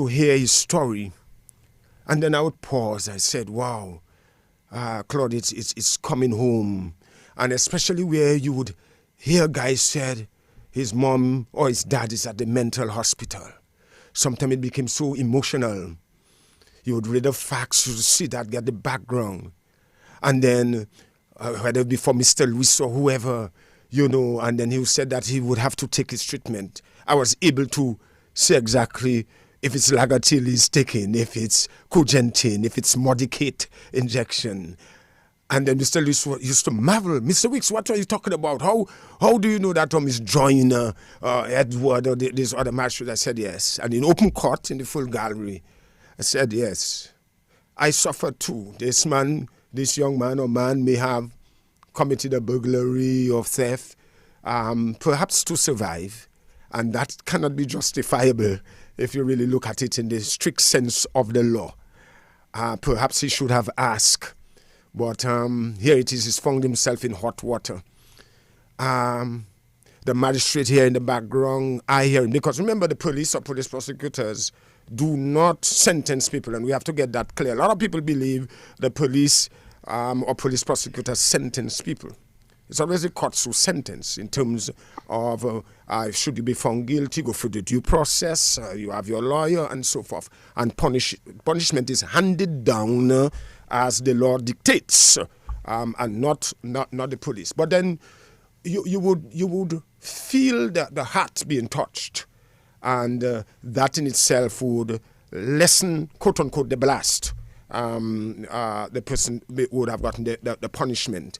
Speaker 6: hear his story, and then I would pause, I said, wow, Claude, it's coming home. And especially where you would hear guys said his mom or his dad is at the mental hospital. Sometimes it became so emotional. You would read the facts, you would see that, get the background. And then, whether it be for Mr. Lewis or whoever, and then he said that he would have to take his treatment. I was able to say exactly if it's Lagatil he's taking, if it's Cogentin, if it's Modicate injection. And then Mr. Lewis used to marvel, Mr. Wicks, what are you talking about? How do you know that Miss Joyner, Edward, or this other magistrate? I said yes. And in open court, in the full gallery, I said yes. I suffered too. This young man or man may have committed a burglary or theft, perhaps to survive. And that cannot be justifiable if you really look at it in the strict sense of the law. Perhaps he should have asked. But here it is, he's found himself in hot water. The magistrate here in the background, I hear him. Because remember, the police or police prosecutors do not sentence people, and we have to get that clear. A lot of people believe the police or police prosecutors sentence people. It's always the courts who sentence in terms of should you be found guilty, go through the due process, you have your lawyer, and so forth. And punishment is handed down as the law dictates, and not the police. But then you would feel the heart being touched, and that in itself would lessen, quote unquote, the blast. The person would have gotten the punishment.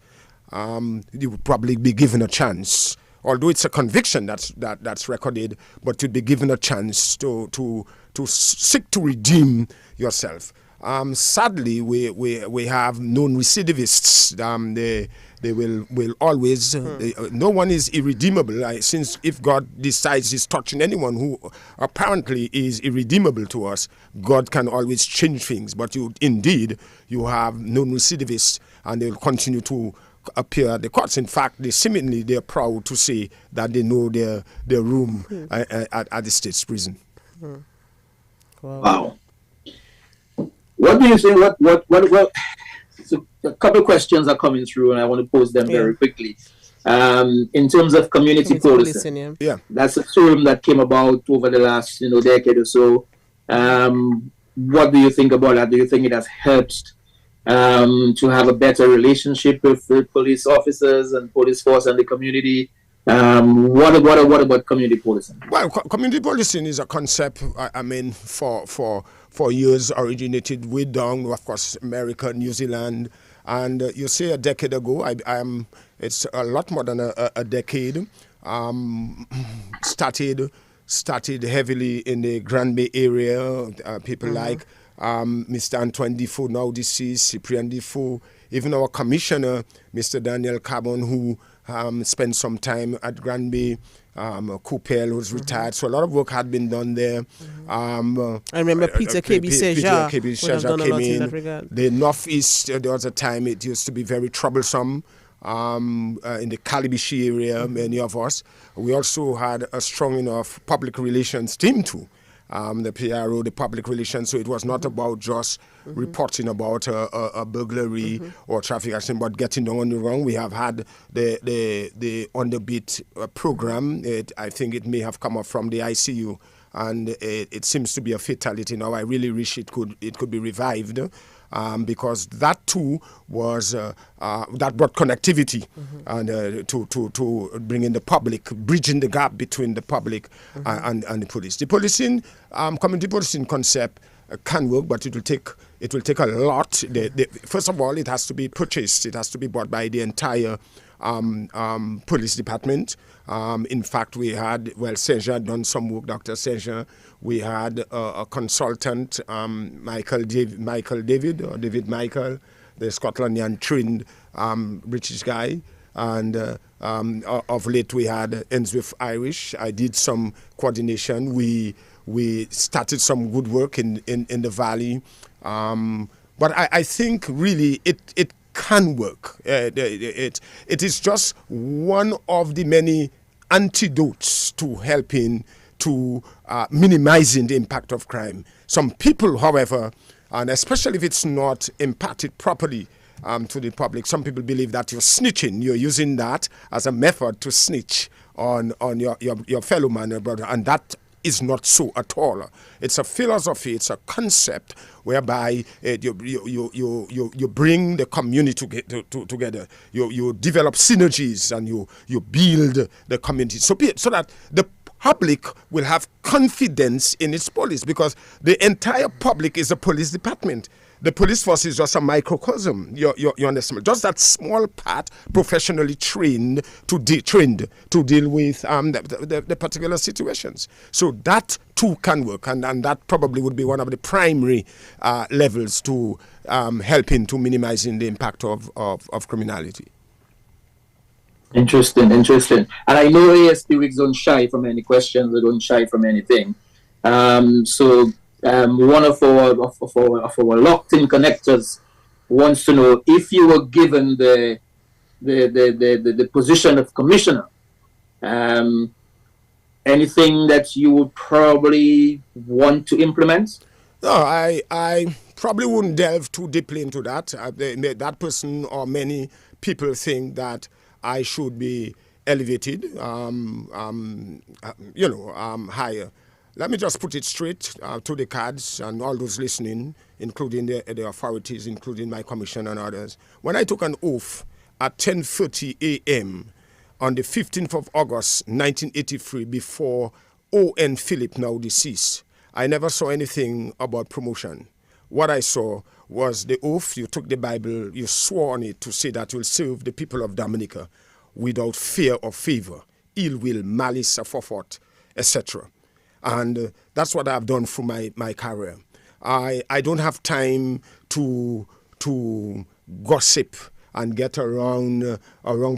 Speaker 6: You would probably be given a chance, although it's a conviction that's recorded, but you'd be given a chance to seek to redeem yourself. Sadly, we have known recidivists. They will always. No one is irredeemable. Since if God decides He's touching anyone who apparently is irredeemable to us, God can always change things. But you have known recidivists, and they will continue to appear at the courts. In fact, they're proud to say that they know their room at the state's prison.
Speaker 2: Wow. What do you think? What? So a couple of questions are coming through, and I want to pose them very quickly. In terms of community policing, that's a term that came about over the last decade or so. What do you think about that? Do you think it has helped to have a better relationship with the police officers and police force and the community? What about community policing?
Speaker 6: Well, community policing is a concept, for years originated way down, of course, America, New Zealand. And you say a decade ago, it's a lot more than a decade, started heavily in the Grand Bay area. People like Mr. Antoine Defoe, now deceased, Cyprian Defoe, even our commissioner, Mr. Daniel Carbon, who spent some time at Grand Bay, Coupel, who's retired. So a lot of work had been done there. I
Speaker 1: remember Peter KB Seja
Speaker 6: came in. The Northeast, there was a time it used to be very troublesome. In the Calibishi area, many of us. We also had a strong enough public relations team too. The PRO, the public relations, so it was not about just reporting about a burglary or traffic accident, but getting on the wrong. We have had the On the Beat program. I think it may have come up from the ICU, and it seems to be a fatality now. I really wish it could be revived. Because that too was that brought connectivity and to bring in the public, bridging the gap between the public and the police. The policing, community policing concept can work, but it will take a lot. First of all, it has to be purchased. It has to be bought by the entire police department. In fact, we had, Seja had done some work, Dr. Seja. We had a consultant, David Michael, the Scotlandian trained British guy. And of late we had Ensworth Irish. I did some coordination. We started some good work in the valley. But I think really it can work. It is just one of the many antidotes to helping to minimizing the impact of crime. Some people, however, and especially if it's not imparted properly to the public, some people believe that you're snitching. You're using that as a method to snitch on your fellow man, your brother, and that is not so at all. It's a philosophy, it's a concept whereby you bring the community together. You develop synergies and you build the community so that the public will have confidence in its police, because the entire public is a police department. The police force is just a microcosm. You understand? Just that small part, professionally trained to deal with the particular situations. So that too can work, and that probably would be one of the primary levels to helping to minimizing the impact of criminality.
Speaker 2: Interesting. And I know ASP Weeks don't shy from any questions, they don't shy from anything. So one of our locked-in connectors wants to know if you were given the position of commissioner, anything that you would probably want to implement?
Speaker 6: No, I probably wouldn't delve too deeply into that. That person or many people think that I should be elevated, higher. Let me just put it straight to the cards and all those listening, including the authorities, including my commission and others. When I took an oath at 10:30 a.m. on the 15th of August, 1983, before O.N. Philip, now deceased, I never saw anything about promotion. What I saw was the oath. You took the Bible, you swore on it to say that you'll serve the people of Dominica without fear or favor, ill will, malice, forethought, etc. And that's what I've done through my career. I don't have time to gossip and get around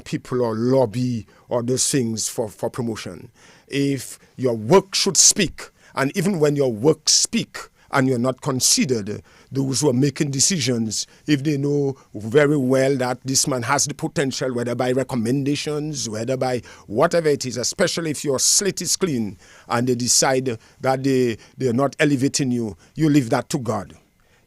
Speaker 6: people or lobby or those things for promotion. If your work should speak, and even when your work speak and you're not considered, those who are making decisions, if they know very well that this man has the potential, whether by recommendations, whether by whatever it is, especially if your slate is clean and they decide that they're not elevating you, you leave that to God.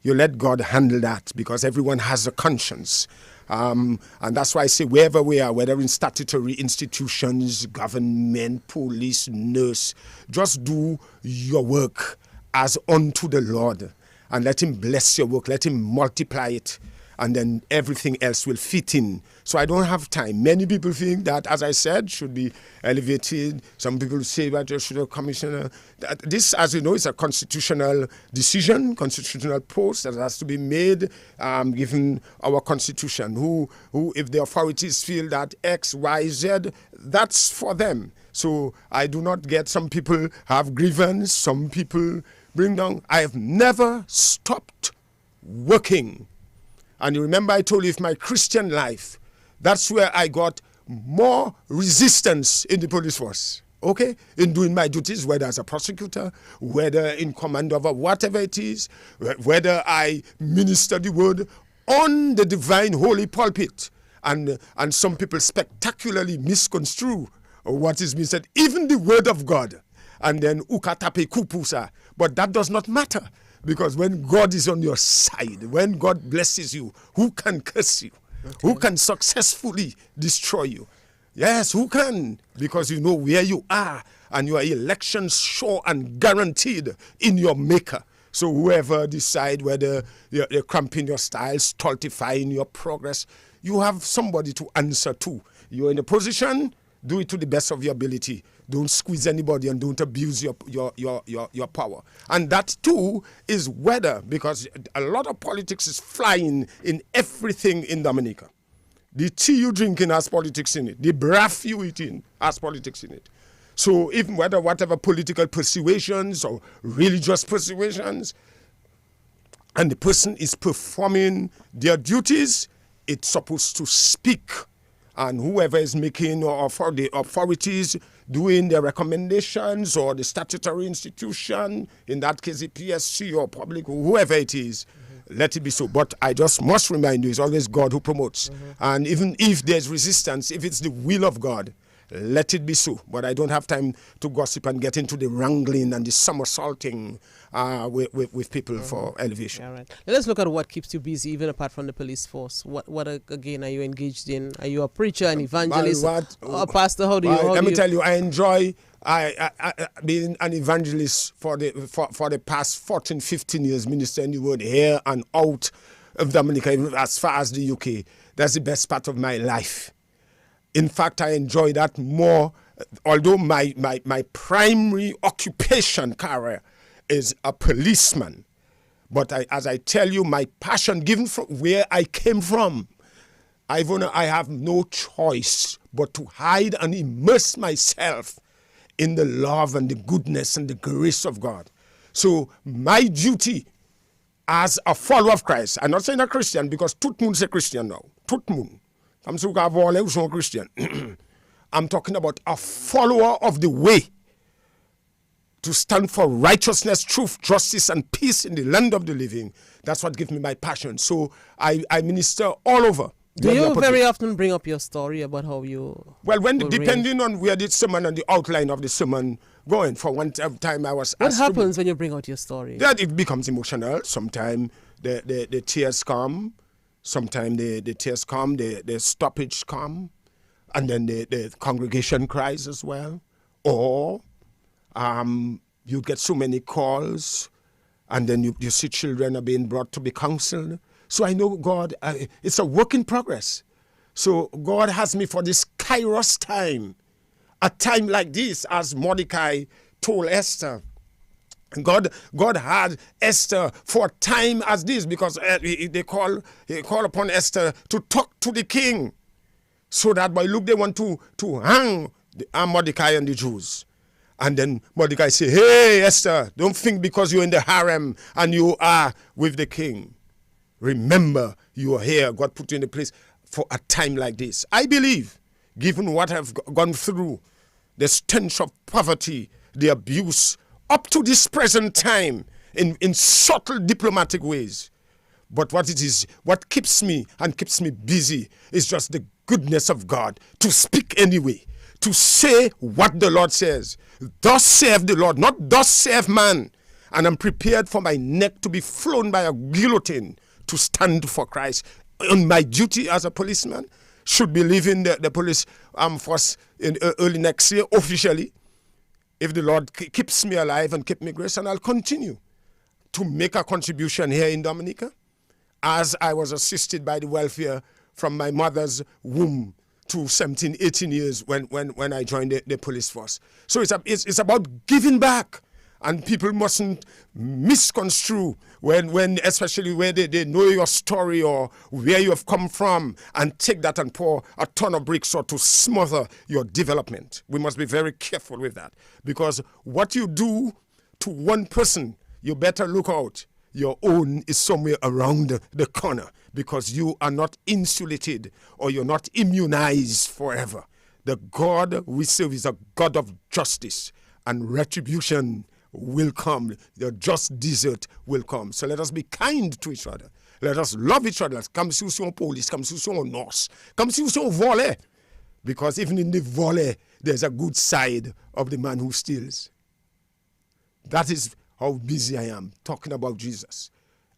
Speaker 6: You let God handle that, because everyone has a conscience. And that's why I say wherever we are, whether in statutory institutions, government, police, nurse, just do your work as unto the Lord and let him bless your work, let him multiply it, and then everything else will fit in. So I don't have time. Many people think that, as I said, should be elevated. Some people say that you should have commissioner. This, as you know, is a constitutional decision, constitutional post that has to be made, given our constitution. Who, if the authorities feel that X, Y, Z, that's for them. So I do not get, some people have grievance, some people bring down. I have never stopped working. And you remember I told you, if my Christian life, that's where I got more resistance in the police force, okay? In doing my duties, whether as a prosecutor, whether in command of whatever it is, whether I minister the word on the divine holy pulpit. And some people spectacularly misconstrue what is being said, even the word of God. And then ukatape kupusa. But that does not matter. Because when God is on your side, when God blesses you, who can curse you? Okay. Who can successfully destroy you? Yes, who can? Because you know where you are, and your election sure and guaranteed in your maker. So whoever decide whether you're cramping your style, stultifying your progress, you have somebody to answer to. You're in a position, do it to the best of your ability. Don't squeeze anybody and don't abuse your power. And that too is whether, because a lot of politics is flying in everything in Dominica. The tea you drinking has politics in it. The breath you eating has politics in it. So even whatever political persuasions or religious persuasions, and the person is performing their duties, it's supposed to speak. And whoever is making, or for the authorities doing their recommendations, or the statutory institution, in that case the PSC or public, whoever it is, let it be so. But I just must remind you, it's always God who promotes. And even if there's resistance, if it's the will of God, let it be so. But I don't have time to gossip and get into the wrangling and the somersaulting with people for elevation.
Speaker 1: All right. Let's look at what keeps you busy, even apart from the police force. What again are you engaged in? Are you a preacher, an evangelist, or a pastor?
Speaker 6: Let me tell you, I enjoy being an evangelist for the past 14, 15 years, ministering the word here and out of Dominica, as far as the UK. That's the best part of my life. In fact, I enjoy that more, although my primary occupation career is a policeman. But as I tell you, my passion, given from where I came from, I have no choice but to hide and immerse myself in the love and the goodness and the grace of God. So my duty as a follower of Christ, I'm not saying a Christian, because tout moun is a Christian now. Tout moun. I'm talking about a follower of the way, to stand for righteousness, truth, justice, and peace in the land of the living. That's what gives me my passion. So I minister all over.
Speaker 1: Do you very often bring up your story about how you...
Speaker 6: Well, depending on where the sermon and the outline of the sermon going. For one time I was
Speaker 1: What happens when you bring out your story?
Speaker 6: That it becomes emotional. Sometimes the tears come. Sometimes the tears come, the stoppage come. And then the congregation cries as well. Or you get so many calls, and then you see children are being brought to be counseled. So I know God, it's a work in progress. So God has me for this Kairos time, a time like this, as Mordecai told Esther. God had Esther for a time as this, because he call upon Esther to talk to the king, so that by look they want to hang Mordecai and the Jews. And then Mordecai say, hey Esther, don't think because you're in the harem and you are with the king. Remember, you are here. God put you in a place for a time like this. I believe, given what I've gone through, the stench of poverty, the abuse, up to this present time, in subtle diplomatic ways. But what keeps me and keeps me busy is just the goodness of God, to speak anyway, to say what the Lord says. Thus saith the Lord, not thus saith man. And I'm prepared for my neck to be flown by a guillotine to stand for Christ. On my duty as a policeman, should be leaving the police force in early next year officially. If the Lord keeps me alive and keep me grace, and I'll continue to make a contribution here in Dominica, as I was assisted by the welfare from my mother's womb to 17, 18 years when I joined the police force. So it's about giving back. And people mustn't misconstrue when especially where they know your story or where you have come from, and take that and pour a ton of bricks or to smother your development. We must be very careful with that, because what you do to one person, you better look out. Your own is somewhere around the corner, because you are not insulated or you're not immunized forever. The God we serve is a God of justice, and retribution will come. The just desert will come. So let us be kind to each other. Let us love each other. Comme si nous sommes police, comme si nous sommes nurse, comme si nous sommes volé. Because even in the volley, there's a good side of the man who steals. That is how busy I am talking about Jesus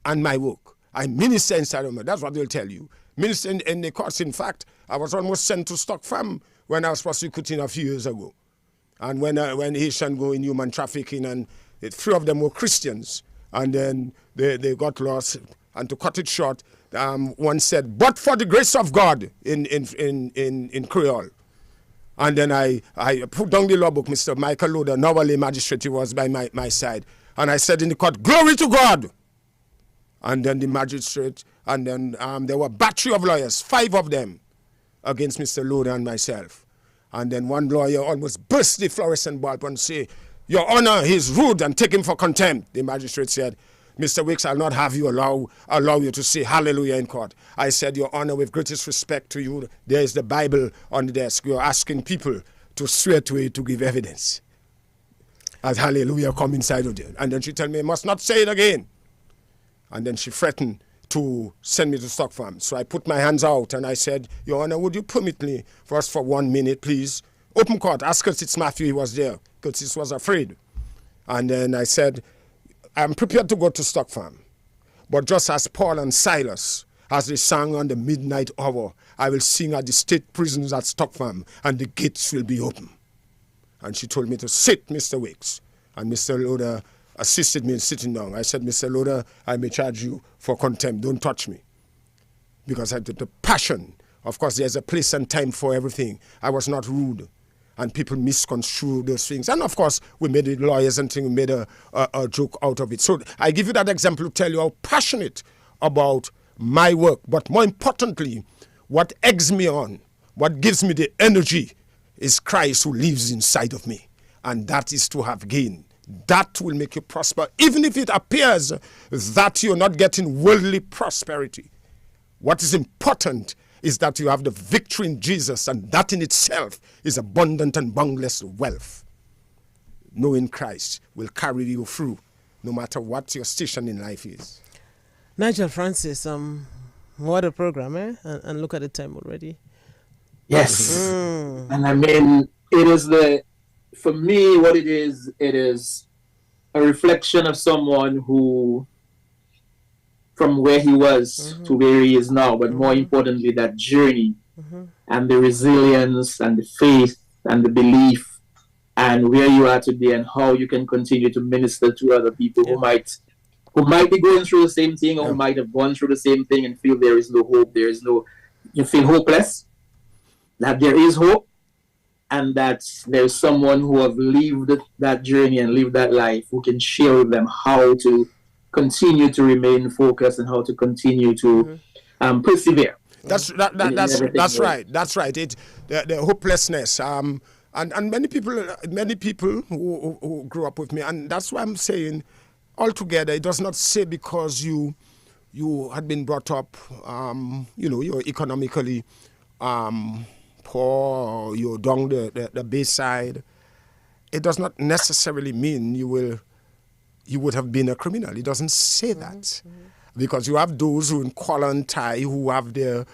Speaker 6: and my work. I minister in Saddleman. That's what they'll tell you. Minister in the courts. In fact, I was almost sent to Stock Farm when I was prosecuting a few years ago. And when Haitian go in human trafficking, and 3 of them were Christians, and then they got lost. And to cut it short, one said, "But for the grace of God," in Creole. And then I put down the law book. Mr. Michael Loder, Nawale magistrate, he was by my side, and I said in the court, "Glory to God." And then the magistrate, and then there were a battery of lawyers, 5 of them, against Mr. Loder and myself. And then one lawyer almost burst the fluorescent bulb and say, "Your Honor, he's rude, and take him for contempt." The magistrate said, "Mr. Wicks, I'll not have you allow you to say hallelujah in court." I said, "Your Honor, with greatest respect to you, there is the Bible on the desk. You're asking people to swear to it to give evidence as hallelujah come inside of them." And then she told me, "I must not say it again." And then she threatened to send me to Stock Farm. So I put my hands out and I said, "Your Honor, would you permit me first for 1 minute, please? Open court, ask Curtis Matthew, he was there. Curtis was afraid." And then I said, "I'm prepared to go to Stock Farm. But just as Paul and Silas, as they sang on the midnight hour, I will sing at the state prisons at Stock Farm, and the gates will be open." And she told me to sit, Mr. Wicks. And Mr. Loder assisted me in sitting down. I said, "Mr. Loder, I may charge you for contempt. Don't touch me." Because I did the passion. Of course, there's a place and time for everything. I was not rude. And people misconstrue those things. And of course, we made it lawyers and things, we made a joke out of it. So I give you that example to tell you how passionate about my work. But more importantly, what eggs me on, what gives me the energy, is Christ who lives inside of me. And that is to have gain. That will make you prosper, even if it appears that you're not getting worldly prosperity. What is important is that you have the victory in Jesus, and that in itself is abundant and boundless wealth. knowing Christ will carry you through, no matter what your station in life is.
Speaker 1: Nigel Francis, what a program, eh? And look at the time already.
Speaker 2: Yes. And I mean, for me, what it is a reflection of someone who, from where he was to where he is now, but more importantly, that journey and the resilience and the faith and the belief and where you are today and how you can continue to minister to other people who might be going through the same thing or who might have gone through the same thing and feel there is no hope, you feel hopeless, that there is hope, and that there's someone who have lived that journey and lived that life who can share with them how to continue to remain focused and how to continue to persevere.
Speaker 6: That's right. That's right. The hopelessness. And many people who grew up with me, and that's why I'm saying, altogether, it does not say because you had been brought up, you're economically poor, or you're down the bayside. It does not necessarily mean you would have been a criminal. It doesn't say that. Because you have those who in collar and tie who have their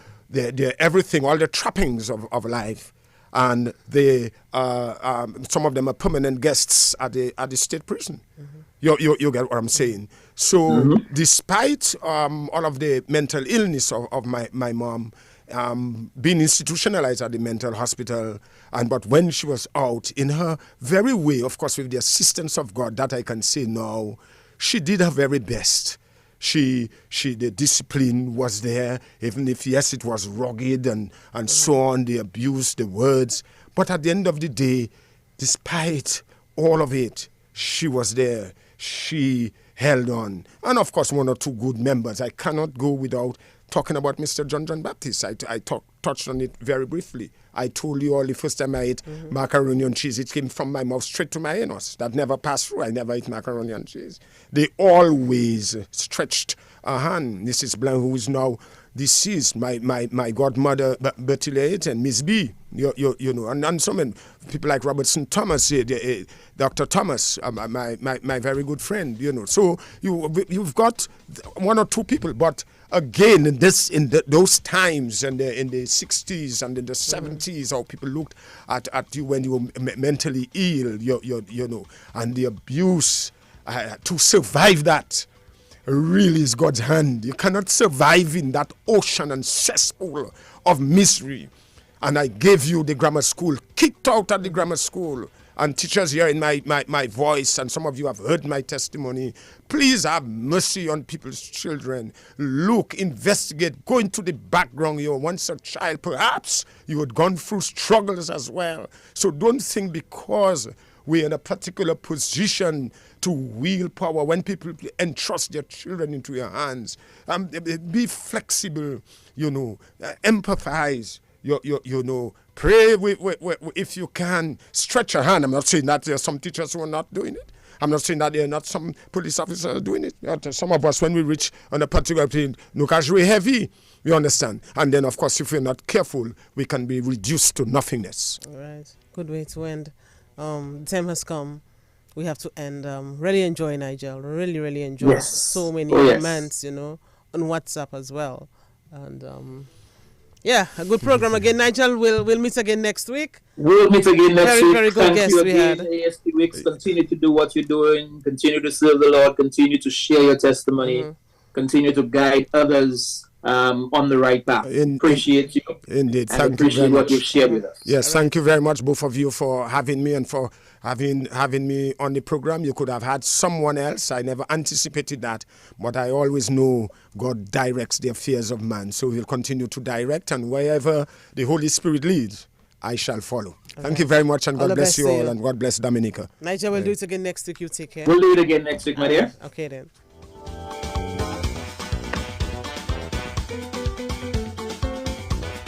Speaker 6: everything, all the trappings of life. And they some of them are permanent guests at the state prison. You get what I'm saying? So despite all of the mental illness of my mom, being institutionalized at the mental hospital, but when she was out, in her very way, of course with the assistance of God, that I can say now, she did her very best. The discipline was there, even if, yes, it was rugged and so on, the abuse, the words. But at the end of the day, despite all of it, she was there. She held on. And of course, one or two good members. I cannot go without talking about Mr. John Baptist. I touched on it very briefly. I told you all the first time I ate macaroni and cheese, it came from my mouth straight to my anus. That never passed through. I never ate macaroni and cheese. They always stretched a hand. Mrs. Blanc, who is now deceased, my godmother Bertillette and Miss B, you know, and some people like Robertson Thomas, Dr. Thomas, my very good friend, you know. So you've got one or two people, but again, in those times, and in the 60s and in the 70s, how people looked at you when you were mentally ill, you know, and the abuse, to survive that really is God's hand. You cannot survive in that ocean and cesspool of misery. And I gave you the grammar school, kicked out at the grammar school. And teachers here in my voice, and some of you have heard my testimony, please have mercy on people's children. Look, investigate, go into the background. You were once a child, perhaps you had gone through struggles as well. So don't think because we're in a particular position to wield power, when people entrust their children into your hands, be flexible, you know, empathize, you know, pray if you can, stretch your hand. I'm not saying that there are some teachers who are not doing it. I'm not saying that there are not some police officers doing it. Some of us, when we reach on a particular plane, look as very heavy, you understand. And then, of course, if we're not careful, we can be reduced to nothingness.
Speaker 1: All right. Good way to end. The time has come. We have to end. Really enjoy Nigel. Really, really enjoy.
Speaker 2: Yes.
Speaker 1: So many comments, you know, on WhatsApp as well. And yeah, a good program again. Nigel, we'll meet again next week.
Speaker 2: We'll meet again next week.
Speaker 1: Very good guest we had.
Speaker 2: AST Weeks. Continue to do what you're doing. Continue to serve the Lord. Continue to share your testimony. Continue to guide others on the right path. Appreciate you.
Speaker 6: Indeed.
Speaker 2: And thank appreciate you what you've shared with us.
Speaker 6: Yes, thank you very much, both of you, for having me and for having me on the program. You could have had someone else. I never anticipated that, but I always know God directs the affairs of man. So he'll continue to direct, and wherever the Holy Spirit leads, I shall follow. Thank you very much, and God bless you all, and God bless Dominica.
Speaker 1: Nigel, we'll do it again next week. You take care.
Speaker 2: We'll do it again next week, my dear.
Speaker 1: Okay, then.